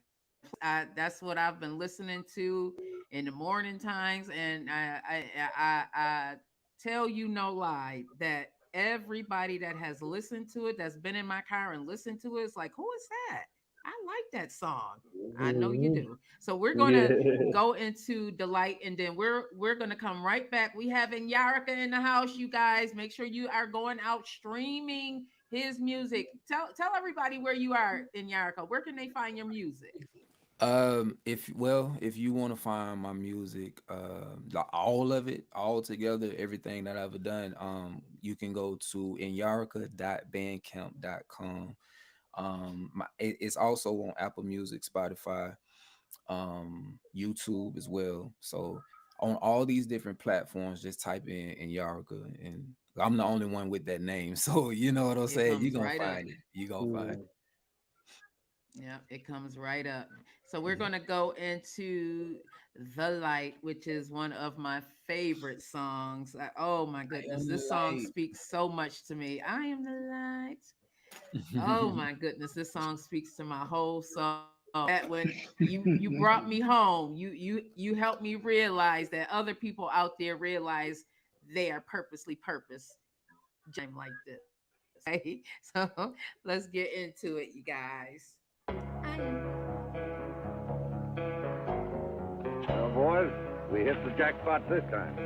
That's what I've been listening to in the morning times, and I tell you no lie that everybody that has listened to it, that's been in my car and listened to it, is like, who is that? I like that song. I know you Hmm. do. So we're gonna Yeah. go into delight, and then we're gonna come right back. We have Enyarica in the house, you guys. Make sure you are going out streaming his music. Tell everybody where you are in Enyarica. Where can they find your music? If you want to find my music, all of it, all together, everything that I've ever done, you can go to enyarica.bandcamp.com. It's also on Apple Music, Spotify, YouTube as well. So on all these different platforms, just type in Enyarica, and I'm the only one with that name. So you know what I'm saying? You're gonna find it. You're gonna find it. Yeah, it comes right up. So we're going to go into The Light, which is one of my favorite songs. Oh my goodness, this song speaks so much to me. I am the light. Oh my goodness, this song speaks to my whole soul. That when you brought me home, you helped me realize that other people out there realize they are purposely purpose just like this. Okay, so let's get into it, you guys. Well, boys, we hit the jackpot this time.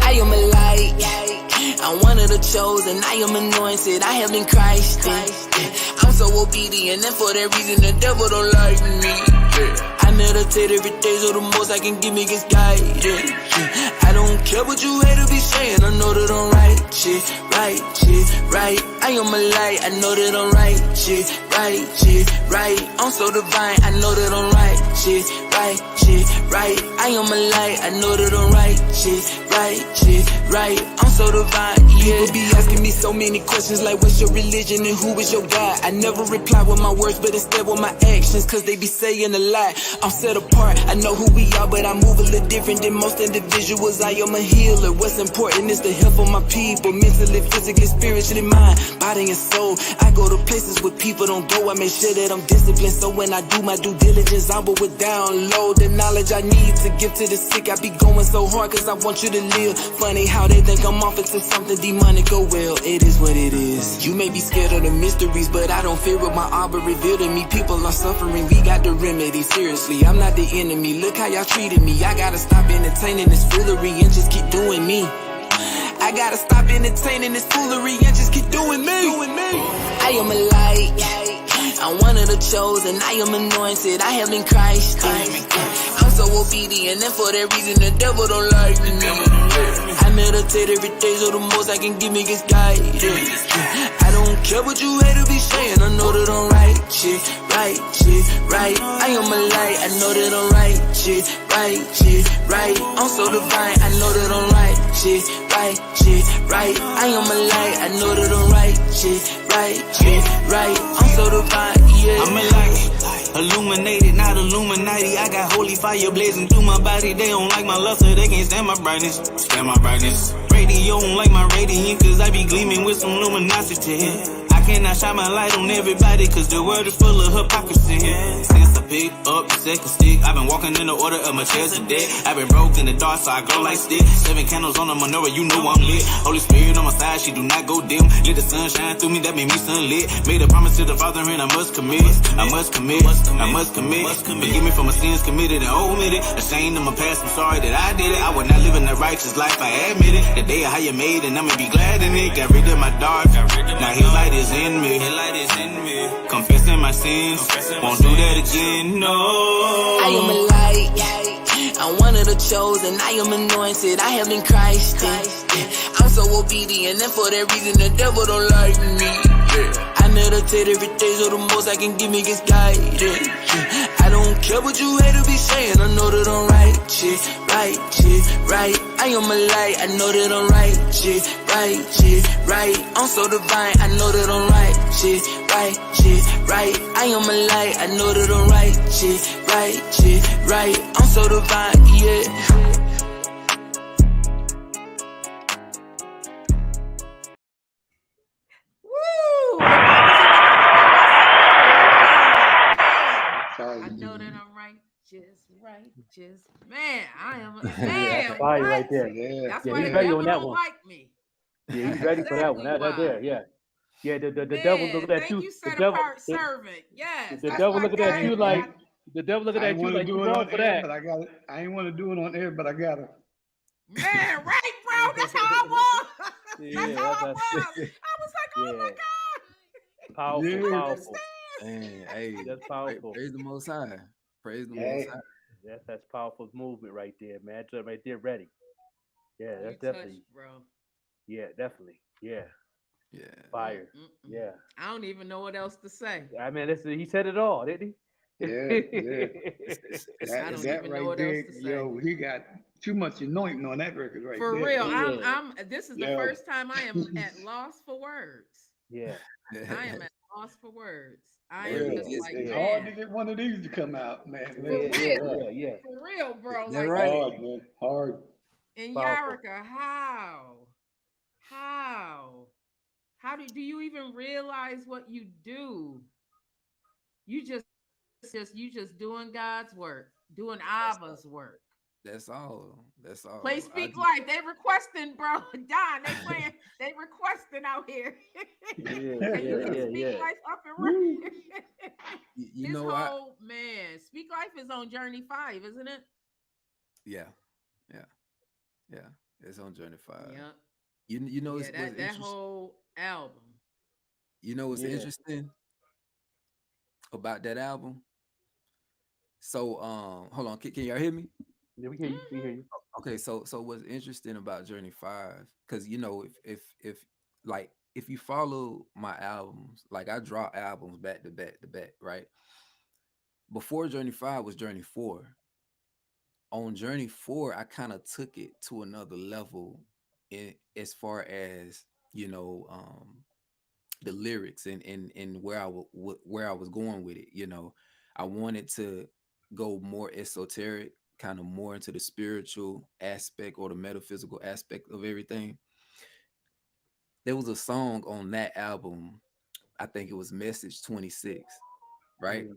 I am a light. I'm one of the chosen. I am anointed. I have been Christ. I'm so obedient, and for that reason, the devil don't like me. I meditate every day, so the most I can give me is guidance. I don't care what you haters be saying. I know that I'm right shit, right shit, right. I am a light. I know that I'm right shit, right shit, right. I'm so divine. I know that I'm right shit, right shit, right. I am a light. I know that I'm right shit, right. I'm so divine. Yeah. People be asking me so many questions like, what's your religion and who is your God? I never reply with my words, but instead with my actions, cause they be saying a lot. I'm set apart. I know who we are, but I move a little different than most individuals. I am a healer. What's important is the health of my people, mentally, physically, spiritually, mind, body, and soul. I go to places where people don't go. I make sure that I'm disciplined, so when I do my due diligence, I'm with download the knowledge I need to give to the sick. I be going so hard cause I want you to live. Funny how they think I'm off into something demonic. Oh well, it is what it is. You may be scared of the mysteries, but I don't fear what my arbor revealed to me. People are suffering, we got the remedy. Seriously, I'm not the enemy. Look how y'all treated me. I gotta stop entertaining this foolery and just keep doing me. I gotta stop entertaining this foolery and just keep doing me. I am a light. I'm one of the chosen. I am anointed. I have been Christ. I'm so obedient, and for that reason, the devil don't like me. I meditate every day, so the most I can give me is guidance. I don't care what you haters be saying. I know that I'm right shit, right. I am a light. I know that I'm right shit, right. I'm so divine. I know that I'm right shit, right. I am a light. I know that I'm right shit, right. I'm so divine. Yeah. I'm a light, illuminated, not Illuminati. I got holy fire blazing through my body. They don't like my luster, they can't stand my brightness. Radio don't like my radiant, cause I be gleaming with some luminosity. I cannot shine my light on everybody, cause the world is full of hypocrisy. Since I picked up the second stick, I've been walking in the order of my Melchizedek. I've been broke in the dark, so I glow like stick. 7 candles on the menorah, you know I'm lit. Holy Spirit on my side, she do not go dim. Let the sun shine through me, that made me sunlit. Made a promise to the Father and I must commit. Forgive me for my sins committed and omitted. Ashamed of my past, I'm sorry that I did it. I would not live in the righteous life, I admit it. The day of how you made it, and I'ma be glad in it. Got rid of my dark, now his light is in me. Confessing my sins, won't do that again, no. I am a light, I'm one of the chosen. I am anointed, I have been Christ. I'm so obedient, and for that reason the devil don't like me. I meditate every day, so the most I can give me is guidance. I don't care what you haters be saying. I know that I'm right shit, right. I am a light. I know that I'm right shit, right. I'm so divine. I know that I'm right shit, right. I am a light. I know that I'm right shit, right. I'm so divine, yeah. I know that I'm righteous. just man, I am Yeah, man. that's fire right What? there. Yeah, That's Yeah, why he's the yeah. ready on devil that don't one. like me. Yeah, he's That's ready for that one. exactly That why. there, yeah. Yeah, the devil Man, looking at thank you. you, The set devil, apart servant. Yes, the that's devil why looking at God you had me like out. the devil looking I ain't at you want to like you do it wrong on for air, that. but I got it. I ain't want to do it on air, but I got to. Man, right, bro. That's how I was. That's Yeah, how I that's was. I was like, oh yeah, my God. powerful, You Yeah. powerful. understand? Man, hey, That's powerful. praise the Most High. Praise the Most Hey, High. That's powerful movement right there, man. That's right there, ready. Yeah, You that's definitely. touched, bro. Yeah, definitely. Yeah, Yeah. fire. Mm-mm-mm. Yeah. I don't even know what else to say. I mean, he said it all, didn't he? yeah, yeah. I That don't It's that even know right what else there, to say. yo, he got too much anointing on that record right For there. real, Yeah, this is the Yo. first time I am at loss for words. yeah, I am at loss for words. I hey, am Yeah, just it's, like, it's hard man, to get one of these to come out, man. for yeah, Listen, yeah, real, yeah, yeah. for real, bro. that Like, right? hard, man, hard. in Powerful. Yarica, how, do you even realize what you do? You you just doing God's work, doing That's all. Abba's work. That's all. That's Play all. I Speak just Life. They requesting, bro. Don, they playing, they requesting out here. Yeah, Can you yeah, get yeah, Speak yeah. Life up and Woo. running? you His know whole man, Speak Life is on Journey 5, isn't it? yeah, yeah, yeah. It's on Journey 5. Yeah. You know Yeah, it's what's that interesting. whole album. You know what's Yeah. interesting about that album? So hold on, can y'all hear me? Yeah, we hear you. We hear you. Okay, so what's interesting about Journey 5, because you know, if like if you follow my albums, like I drop albums back to back to back, right? Before Journey 5 was Journey 4. On Journey 4, I kind of took it to another level in as far as, you know, the lyrics and where I was going with it, you know. I wanted to go more esoteric, kind of more into the spiritual aspect or the metaphysical aspect of everything. There was a song on that album, I think it was Message 26, right? Mm.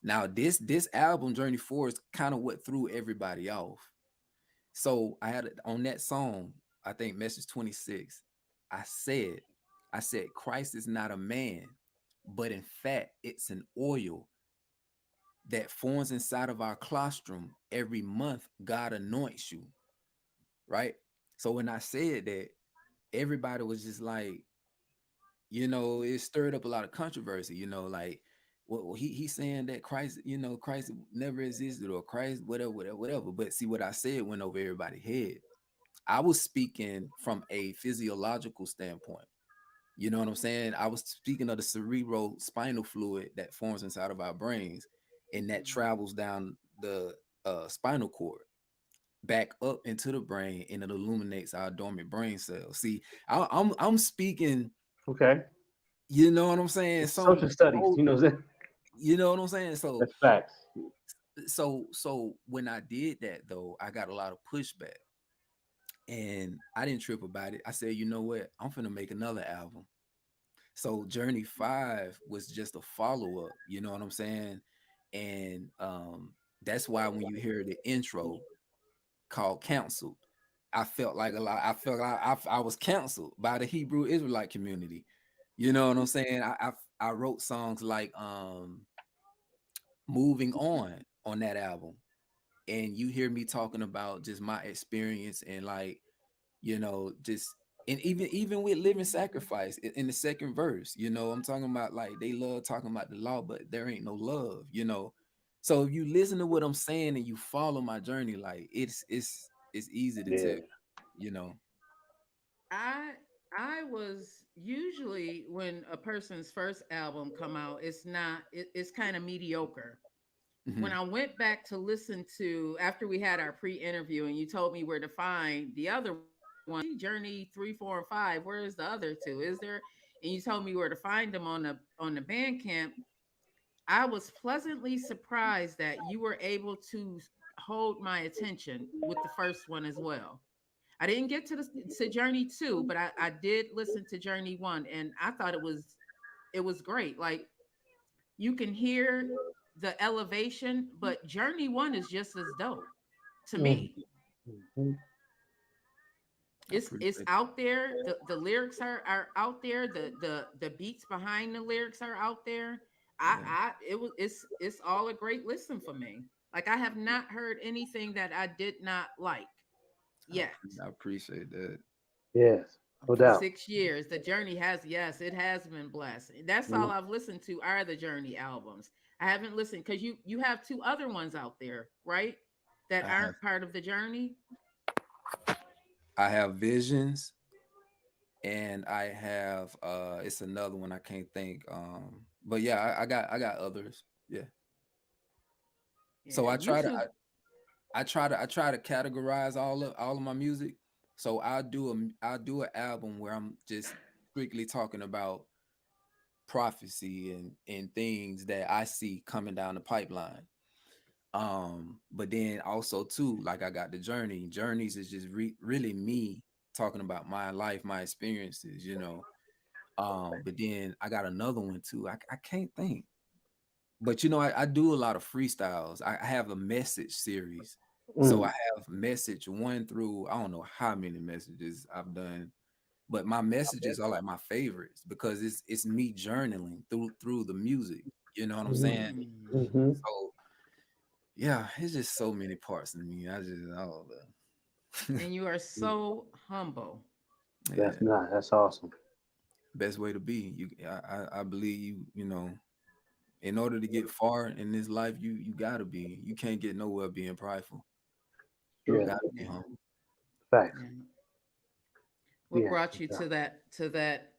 Now this album Journey 4 is kind of what threw everybody off. So I had on that song, I think Message 26, I said, Christ is not a man, but in fact, it's an oil that forms inside of our colostrum. Every month, God anoints you, right? So when I said that, everybody was just like, you know, it stirred up a lot of controversy, you know, like, well, he's saying that Christ, you know, Christ never existed or Christ, whatever, whatever, whatever. But see, what I said went over everybody's head. I was speaking from a physiological standpoint. You know what I'm saying? I was speaking of the cerebral spinal fluid that forms inside of our brains and that travels down the spinal cord back up into the brain and it illuminates our dormant brain cells. See, I'm speaking, Okay. you know what I'm saying? It's social Some studies. old, You know what I'm saying? you know what I'm saying? That's facts. So when I did that though, I got a lot of pushback. And I didn't trip about it. I said, you know what? I'm finna make another album. So Journey 5 was just a follow-up, you know what I'm saying? And that's why when you hear the intro called Counsel, I felt like I was counseled by the Hebrew Israelite community. You know what I'm saying? I wrote songs like Moving on that album. And you hear me talking about just my experience and like, you know, just and even with living sacrifice in the second verse, you know, I'm talking about like they love talking about the law, but there ain't no love, you know. So if you listen to what I'm saying and you follow my journey, like it's easy to Yeah. tell, you know. I I was usually when a person's first album come out, it's kind of mediocre. When Hmm. I went back to listen to after we had our pre-interview and you told me where to find the other one, Journey 3, 4, and 5. Where is the other two? Is there? And you told me where to find them on the Bandcamp. I was pleasantly surprised that you were able to hold my attention with the first one as well. I didn't get to Journey 2, but I did listen to Journey 1 and I thought it was great. Like you can hear the elevation, but Journey One is just as dope to Mm. me. Mhm. I It's appreciate out there. The lyrics are out there. The beats behind the lyrics are out there. that. Yeah, It's all a great listen for me. Like I have not heard anything that I did not like yet. I appreciate that. Yes, I no In doubt. appreciate. 6 years, the journey has, yes, it has been blessed. That's all Mm. I've listened to are the Journey albums. I haven't listened because you have two other ones out there, right? That I have aren't part of the Journey. I have visions, and I have it's another one I can't think. But yeah, I got others. Yeah. So Yeah, YouTube. I try to categorize all of my music. So I'll do an album where I'm just strictly talking about prophecy and things that I see coming down the pipeline. But then also too, like I got the journeys is just really me talking about my life, my experiences, but then I got another one too. I can't think, but I do a lot of freestyles. I have a message series, so I Mm. have message one through, I don't know how many messages I've done, but my messages are like my favorites because it's me journaling through the music. You know what I'm Mhm. saying? Mm. Mhm. So yeah, it's just so many parts of me. I just oh And you are so humble. That's yeah, not. That's awesome. best way to be. I believe in order to get far in this life, you gotta be. You can't get nowhere being prideful. You Yeah. Yeah, gotta be yeah, humble. Facts. yeah. What Yeah. brought No you doubt. to that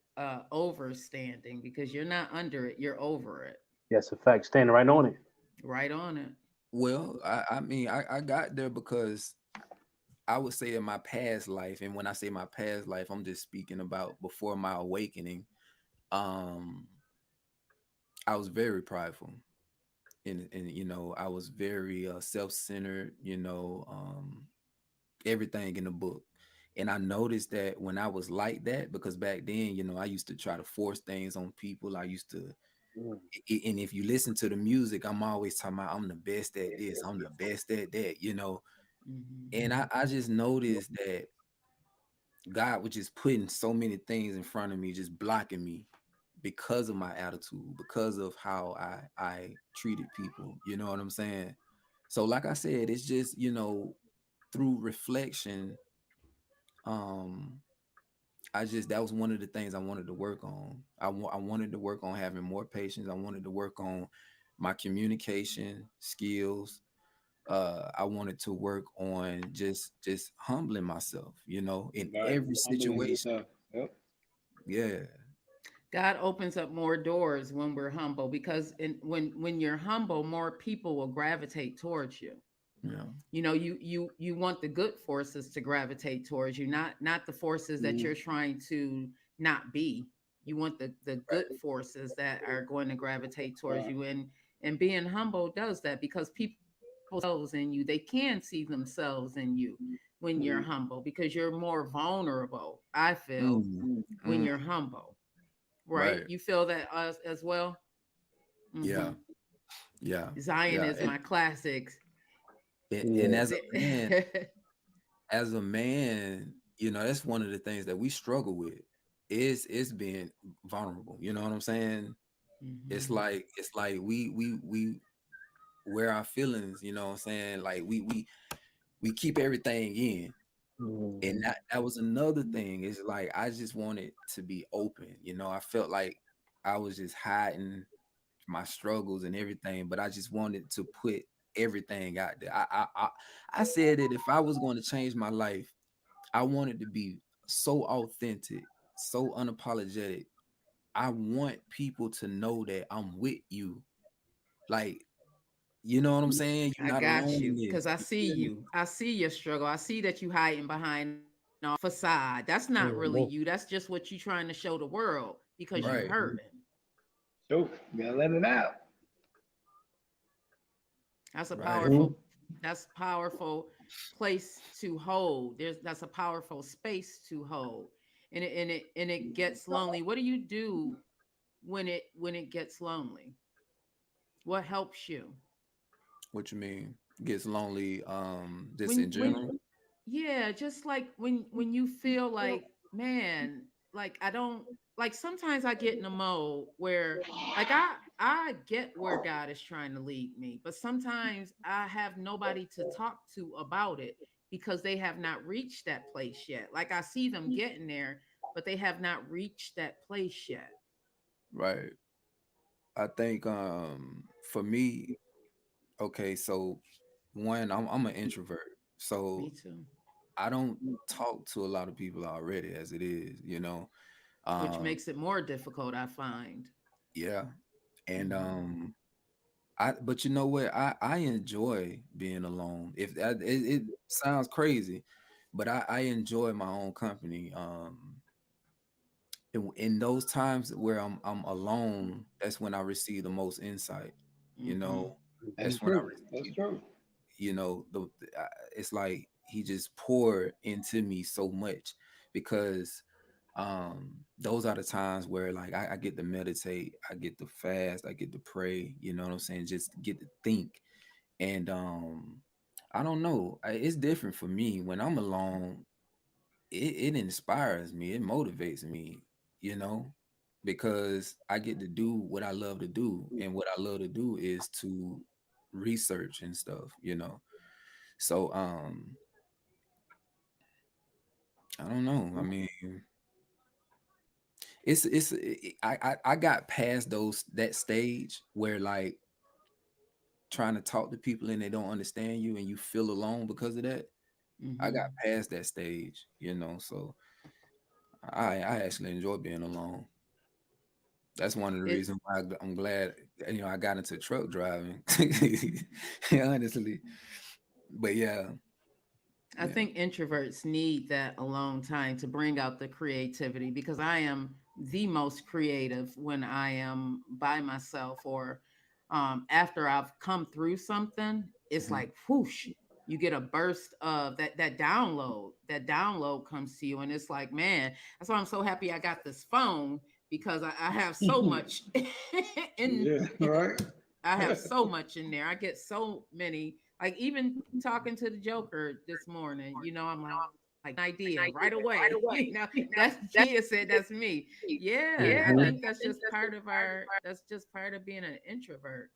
overstanding? Because you're not under it, you're over it. Yes, a fact. Standing right on it. Right on it. Well, I mean, I got there because I would say in my past life, and when I say my past life, I'm just speaking about before my awakening. Um, I was very prideful, and I was very self-centered. Everything in the book. And I noticed that when I was like that, because back then, I used to try to force things on people. I used to, Mm. and if you listen to the music, I'm always talking about I'm the best at this, I'm the best at that. Hmm. And I just noticed that God was just putting so many things in front of me, just blocking me because of my attitude, because of how I treated people. You know what I'm saying? So, like I said, it's just through reflection. Um, that was one of the things I wanted to work on. I wanted to work on having more patience. I wanted to work on my communication skills. I wanted to work on just humbling myself, in Right. every Humbling situation. yourself. Yep. Yeah, God opens up more doors when we're humble because when you're humble, more people will gravitate towards you. yeah, You want the good forces to gravitate towards you, not the forces that Mhm. you're trying to not be. You want the good forces that are going to gravitate towards Right. you, and being humble does that because people themselves in you, they can see themselves in you when you're Mhm. humble because you're more vulnerable, I feel, mm, when mm, you're humble, right? right, You feel that as well. yeah, Hmm. yeah, Zion yeah, is my classics. and Yeah. as a man, that's one of the things that we struggle with is being vulnerable. You know what I'm saying? It's Hmm. like we wear our feelings, you know what I'm saying? Like we keep everything in. And Mhm. that was another thing. It's like I just wanted to be open. I felt like I was just hiding my struggles and everything, but I just wanted to put everything out there. I said that if I was going to change my life, I wanted to be so authentic, so unapologetic. I want people to know that I'm with you. Like, you know what I'm saying? You're I not got alone in you this. because I You see feel me? you. I see your struggle. I see that you hiding behind all facade. That's not really Mhm. you. That's just what you trying to show the world because you Right. Mhm. hurting. So, you gotta let it out. That's a Right. Mhm. powerful place to hold. That's a powerful space to hold. And it gets lonely. What do you do when it gets lonely? What helps you? What you mean? Gets lonely, just in When general? Yeah, just like when you feel like, man, like I don't, like sometimes I get in a mode where like I get where God is trying to lead me, but sometimes I have nobody to talk to about it because they have not reached that place yet. Like I see them getting there, but they have not reached that place yet. Right. I think for me, okay, so one, I'm an introvert. Me So too. I don't talk to a lot of people already as it is, you know. Which Um makes it more difficult, I find. yeah. And Hmm. I but you know what? I enjoy being alone. If that it sounds crazy, but I enjoy my own company. In those times where I'm alone, that's when I receive the most insight. You Hmm. know, That's that's when I true. That's receive, true. you know, it's like he just poured into me so much because those are the times where like I get to meditate, I get to fast, I get to pray, you know what I'm saying? Just get to think. And I don't know, it's different for me when I'm alone. It inspires me, it motivates me, you know, because I get to do what I love to do, and what I love to do is to research and stuff, you know. So I don't know. I mean, I got past those that stage where like trying to talk to people and they don't understand you and you feel alone because of that. I got Hmm. past that stage, you know. So I actually enjoy being alone. That's one of the It reasons why I'm glad, you know, I got into truck driving. Honestly, but yeah, I yeah. think introverts need that alone time to bring out the creativity because I am the most creative when I am by myself or after I've come through something. It's Mhm. like whoosh, you get a burst of that download. That download comes to you, and it's like, man, that's why I'm so happy I got this phone because I have so much in Yeah, right. I have so much in there. I get so many. Like even talking to the Joker this morning, I'm like an idea right away. That's Kia said that's me. Yeah, I Mm-hmm. think that's just part of our. That's just part of being an introvert.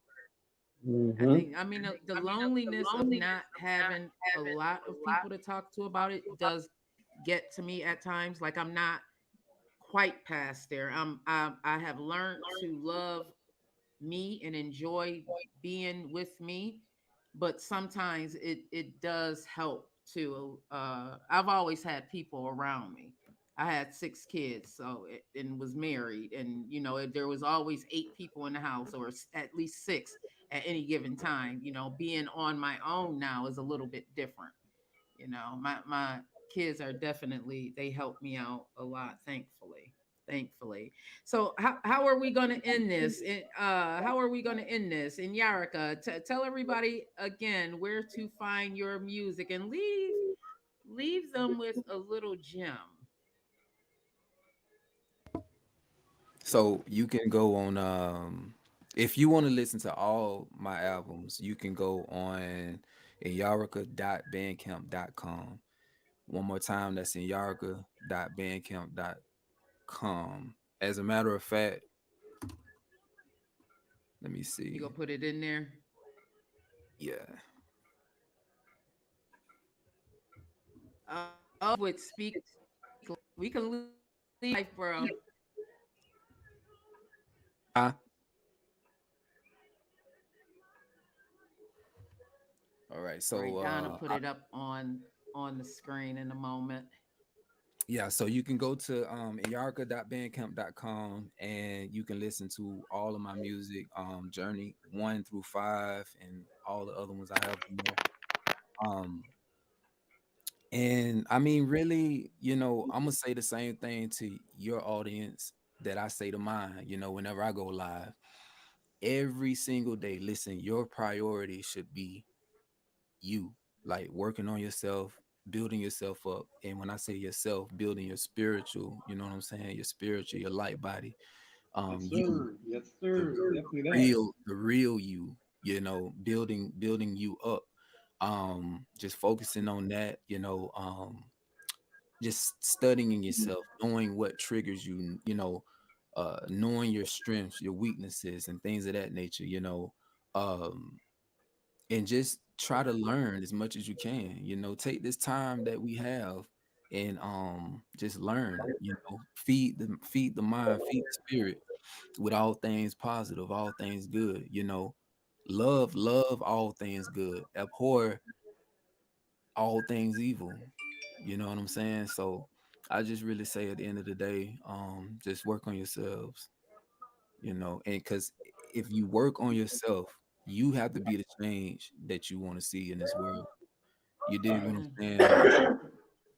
I Mm-hmm. think. I mean, the loneliness of not having a lot of people to talk to about it does get to me at times. Like I'm not quite past there. I have learned to love me and enjoy being with me, but sometimes it does help to I've always had people around me. I had 6 kids, and was married, and there was always 8 people in the house, or at least 6 at any given time. Being on my own now is a little bit different. My kids are definitely, they help me out a lot, thankfully. So how are we going to end this? How are we going to end this? Enyarica, tell everybody again where to find your music, and leave them with a little gem. So you can go on if you want to listen to all my albums, you can go on enyarica.bandcamp.com. One more time, that's enyarica.bandcamp.com. As a matter of fact, let me You see. gonna put it in there? Yeah. With speak, we can leave life, bro. Ah, all right. All So right, Donna, put it up on the screen in a moment. yeah, so you can go to enyarica.bandcamp.com and you can listen to all of my music, Journey 1 through 5, and all the other ones I have more. Um, and I mean, really, you know, I'm gonna say the same thing to your audience that I say to mine, you know, whenever I go live. Every single day, listen, your priority should be you, like working on yourself, building yourself up. And when I say yourself, building your spiritual, you know what I'm saying, your spiritual, your light body, Yes, You, sir. Yes, the sir. Definitely that. real you, building you up. Just focusing on that, just studying yourself, knowing what triggers you, knowing your strengths, your weaknesses, and things of that nature, um, and just try to learn as much as you can. Take this time that we have and just learn. Feed the mind, feed the spirit with all things positive, all things good. Love all things good, abhor all things evil. You know what I'm saying? So I just really say at the end of the day, just work on yourselves, and because if you work on yourself, you have to be the change that you want to see in this world. You dig what Right. I'm Mm. saying? Like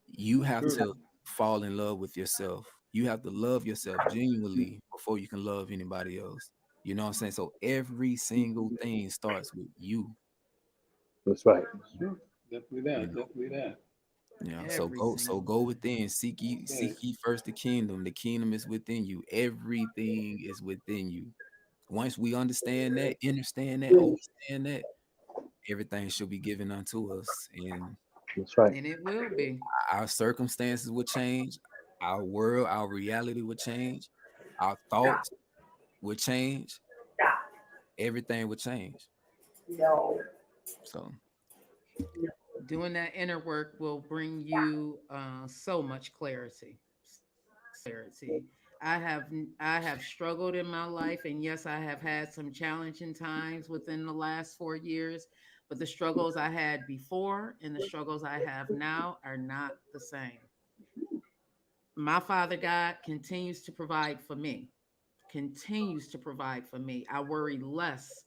you Yes, have sir. to fall in love with yourself. You have to love yourself genuinely before you can love anybody else. You know what I'm saying? So every single thing starts with you. That's right. That's true. Definitely You that. know. Definitely that. Yeah. So Every go single go thing. within. Seek ye first the kingdom. The kingdom is within you. Everything is within you. Once we understand that, understand that, overstand that, everything should be given unto us. And That's right. And it will be. our circumstances will change, our world, our reality will change, our thoughts will change, everything will change. So Doing that inner work will bring you so much clarity. Clarity. I have struggled in my life, and yes, I have had some challenging times within the last 4 years. But the struggles I had before and the struggles I have now are not the same. My Father God continues to provide for me. Continues to provide for me. I worry less,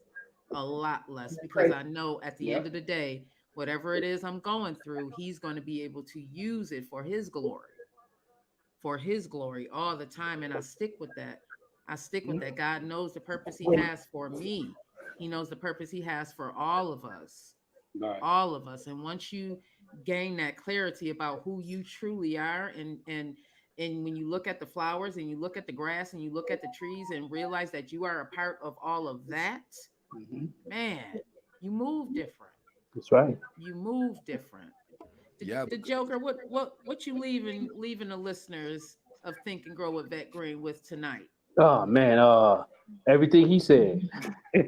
a lot less, because I know at the end of Yep. the day, whatever it is I'm going through, He's going to be able to use it for His glory all the time. And I stick with that. I stick with Mhm. that. God knows the purpose He has for me, He knows the purpose He has for all of us. Right. All of us. And once you gain that clarity about who you truly are, and when you look at the flowers and you look at the grass and you look at the trees and realize that you are a part of all of that, Hmm. man, you move different. That's right. You move different. yeah, The Joker, what you leaving the listeners of Think and Grow with Vette Green with tonight? Oh man, everything he said. You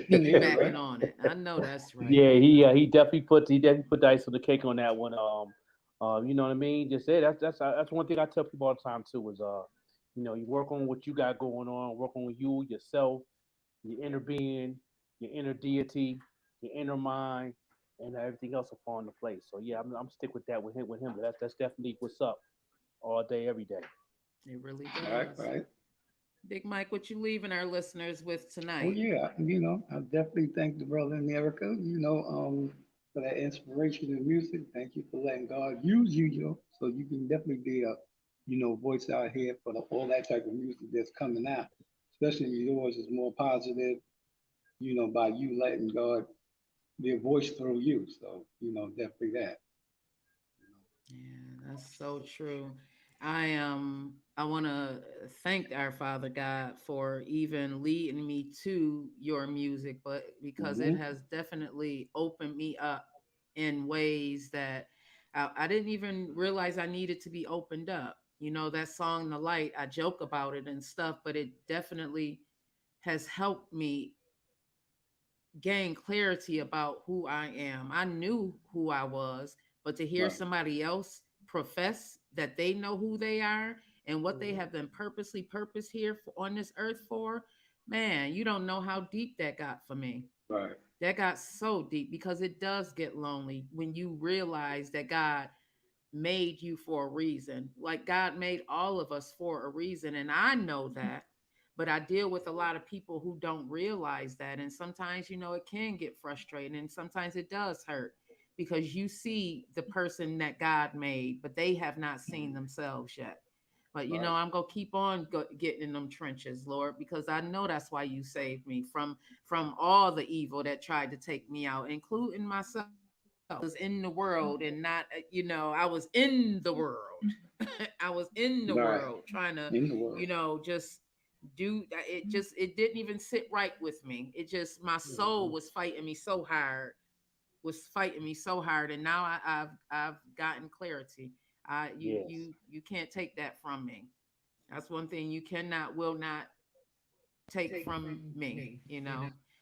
Yeah. backing Right. on it. I know that's right. Yeah, he definitely put the ice on the cake on that one. You know what I mean? Just say that's one thing I tell people all the time too is you work on what you got going on, work on you yourself, your inner being, your inner deity, your inner mind, and everything else will fall into place. So yeah, I'm stick with that with him. With him, that's definitely what's up all day, every day. It really Right. does. Right. Big Mike, what you leaving our listeners with Oh tonight? yeah. I definitely thank the brother Enyarica, for that inspiration in music. Thank you for letting God use you, so you can definitely be a, voice out here for all that type of music that's coming out. Especially yours is more positive, by you letting God be a voice through you. So, definitely that. Yeah, that's so true. I want to thank our Father God for even leading me to your music, but because it Hmm. has definitely opened me up in ways that I didn't even realize I needed to be opened up. That song The Light, I joke about it and stuff, but it definitely has helped me gain clarity about who I am. I knew who I was, but to hear Right. somebody else profess that they know who they are and what they have been purposely purposed here on this earth for, man, you don't know how deep that got for me. Right. That got so deep because it does get lonely when you realize that God made you for a reason. Like God made all of us for a reason. And I know that, but I deal with a lot of people who don't realize that. And sometimes, it can get frustrating and sometimes it does hurt because you see the person that God made, but they have not seen themselves yet. But Right. I'm gonna keep on getting in them trenches, Lord, because I know that's why you saved me from all the evil that tried to take me out, including myself. Was in the world and not, I was in the world. I was in the Right. world trying to, In the world. just do it didn't even sit right with me. It just, my soul was fighting me so hard, and now I've gotten clarity. You can't take that from me. That's one thing you will not take from me.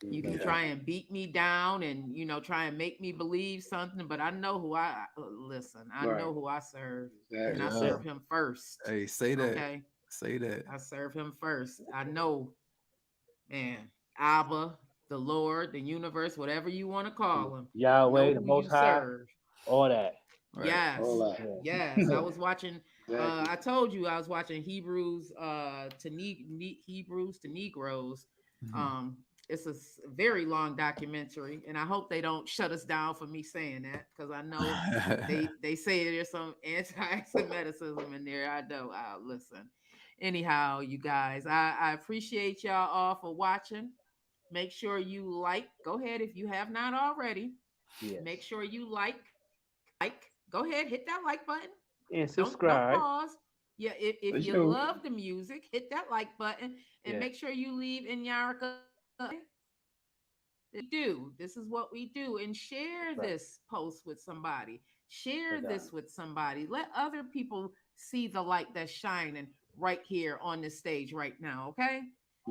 You can try and beat me down and try and make me believe something, but I know who I know who I serve. And I serve him first. Hey, say that. Okay. Say that. I serve him first. I know, man. Abba, the Lord, the universe, whatever you want to call him. Yahweh, the Most High. Serve. All that. Right. Yes. Yes. I was watching. I told you I was watching Hebrews to Negroes. Mm-hmm. It's a very long documentary, and I hope they don't shut us down for me saying that, because I know they say there's some anti-Semitism in there. I know. Listen. Anyhow, you guys, I appreciate y'all all for watching. Make sure you like. Go ahead if you have not already. Yes. Make sure you like. Go ahead, hit that like button and subscribe. Don't pause. Yeah, if you love the music, hit that like button and make sure you leave Enyarica. This is what we do, and share this post with somebody. Share this with somebody. Let other people see the light that's shining right here on this stage right now. Okay.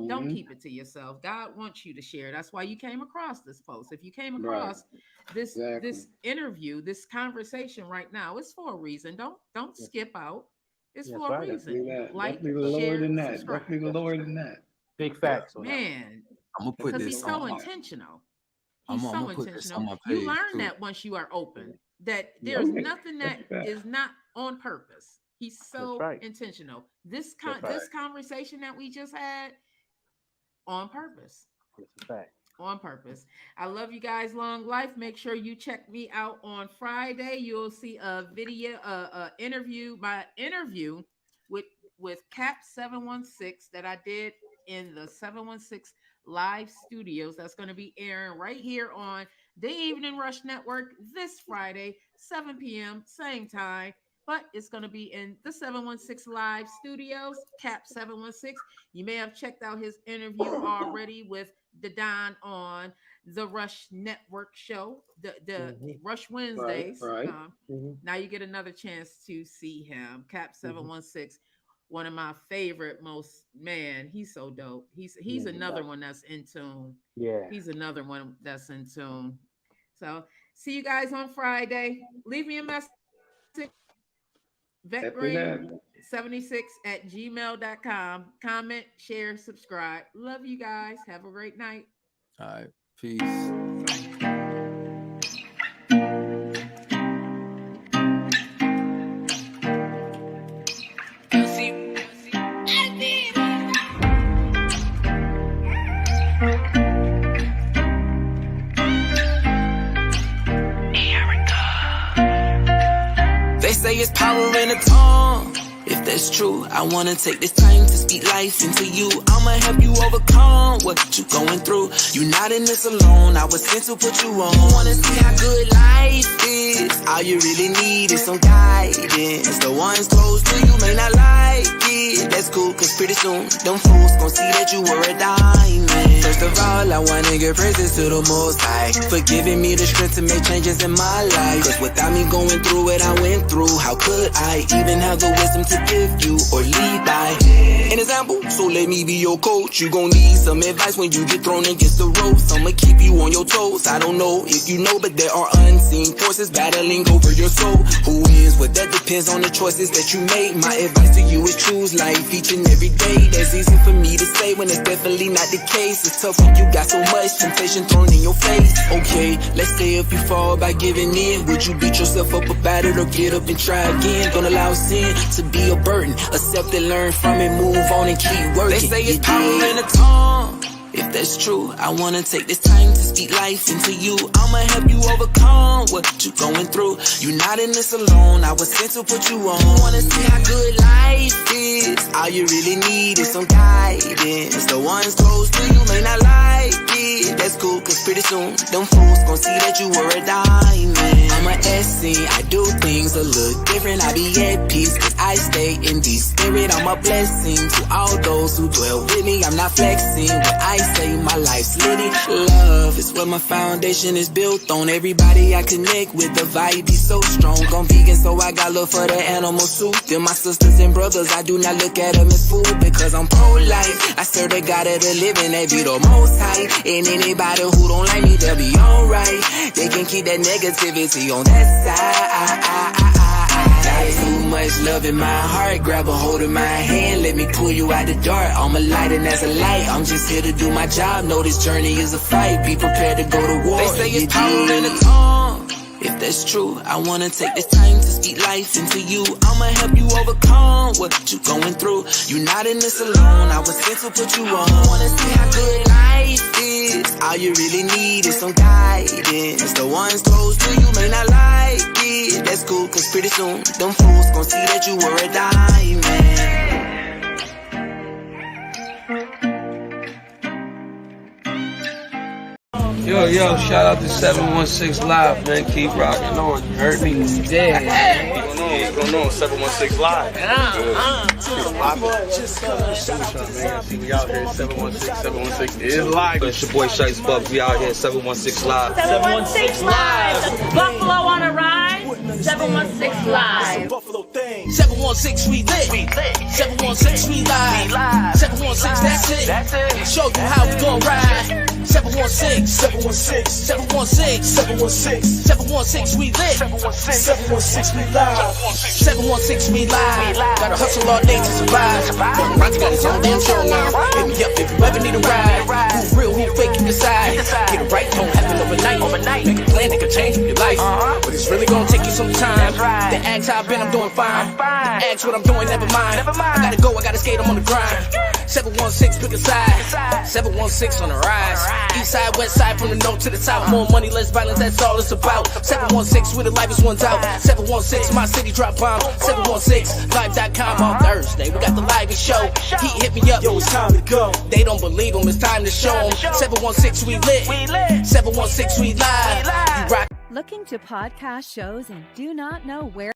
Don't keep it to yourself. God wants you to share. That's why you came across this post. If you came across this interview, this conversation right now, it's for a reason. Don't skip out. It's for a reason. Like, share, subscribe. Definitely lower than that. Big facts. Man, I'm gonna put this. He's so intentional. He's so intentional. You learn that once you are open, that there's nothing that is not on purpose. He's so intentional. This conversation that we just had, on purpose. On purpose. I love you guys. Long life. Make sure you check me out on Friday. You'll see a video, my interview with Cap 716 that I did in the 716 live studios. That's going to be airing right here on the Evening Rush Network this Friday, 7 p.m. same time. But it's going to be in the 716 live studios, Cap 716. You may have checked out his interview already with the Don on the Rush Network show, the Rush Wednesdays. Now you get another chance to see him. Cap 716, one of my favorite, he's so dope. He's another one that's in tune. Yeah. He's another one that's in tune. So see you guys on Friday. Leave me a message. Vette Green 76@gmail.com. Comment, share, subscribe. Love you guys. Have a great night. All right. Peace. They say it's power in the tongue. If that's true, I wanna take this time to speak life into you. I'ma help you overcome what you going through. You're not in this alone. I was sent to put you on. You wanna see how good life is? All you really need is some guidance. The ones close to you may not like it. That's cool, cause pretty soon them fools gon' see that you were a diamond. First of all, I wanna give praises to the Most High for giving me the strength to make changes in my life. Cause without me going through what I went through, how could I even have the wisdom to give you or lead by an example? So let me be your coach. You gon' need some advice when you get thrown against the ropes. I'ma keep you on your toes. I don't know if you know, but there are unseen forces battling over your soul. Who wins? Well, that depends on the choices that you make. My advice to you is choose life each and every day. That's easy for me to say when it's definitely not the case. It's tough when you got so much temptation thrown in your face. Okay, let's say if you fall by giving in, would you beat yourself up about it or get up and try again? Don't allow sin to be a burden. Accept it, learn from it, move on and keep working. They say it's power in the tongue. If that's true, I wanna take this time to speak life into you. I'ma help you overcome what you going through. You're not in this alone. I was sent to put you on. You wanna see how good life is? All you really need is some guidance. The ones close to you may not like it. it. That's cool, cause pretty soon, them fools gon' see that you were a diamond. I'm a SC, I do things a little different. I be at peace, cause I stay in the spirit. I'm a blessing to all those who dwell with me. I'm not flexing when I say my life's litty. Love is what my foundation is built on. Everybody I connect with, the vibe be so strong. I'm vegan, so I got love for the animal suit. Then my sisters and brothers, I do not look at them as food, because I'm pro-life. I serve the God of the living, they be the most high. And anybody who don't like me, they'll be alright. They can keep that negativity on that side. Got too much love in my heart. Grab a hold of my hand, let me pull you out the dark. I'm a light and that's a light. I'm just here to do my job. Know this journey is a fight. Be prepared to go to war. They say it's power in the tongue. If that's true, I wanna take this time to speak life into you. I'ma help you overcome what you going through. You're not in this alone, I was sent to put you on. Wanna see how good life is. All you really need is some guidance. The ones close to you may not like it. That's cool, cause pretty soon, them fools gon' see that you were a diamond. Yo, shout out to 716 Live, man. Keep rocking on. You heard me? Yeah. What's going on? 716 Live. We out here 716 is live. It's your boy Shice Buck. We out here 716 Live. 716 Live. Buffalo on a ride. 716 Live. 716 we lit. 716 we live. 716 that's it. Show you how we gon' ride. 716, 716, 716, 716, 716 we lit. 716 we live. 716 we live. Gotta hustle all day to survive. Ronnie got his own damn show now. Hit me up if you ever need a ride. Who real, who fake, you decide. Get it right, don't happen overnight. Make a plan that can change your life. But it's really gonna take you some time. They ask how I've been, I'm doing fine. They ask what I'm doing, never mind. I gotta go, I gotta skate, I'm on the grind. 716, pick a side. 716 on the rise. East side, west side, from the north to the south. More money, less violence, that's all it's about. 716, where the life is one's out. 716, my city drop bomb. 716, live.com on Thursday. We got the live show. He hit me up. Yo, it's time to go. They don't believe him, it's time to show him. 716, we lit. 716, we live. You rock. Looking to podcast shows and do not know where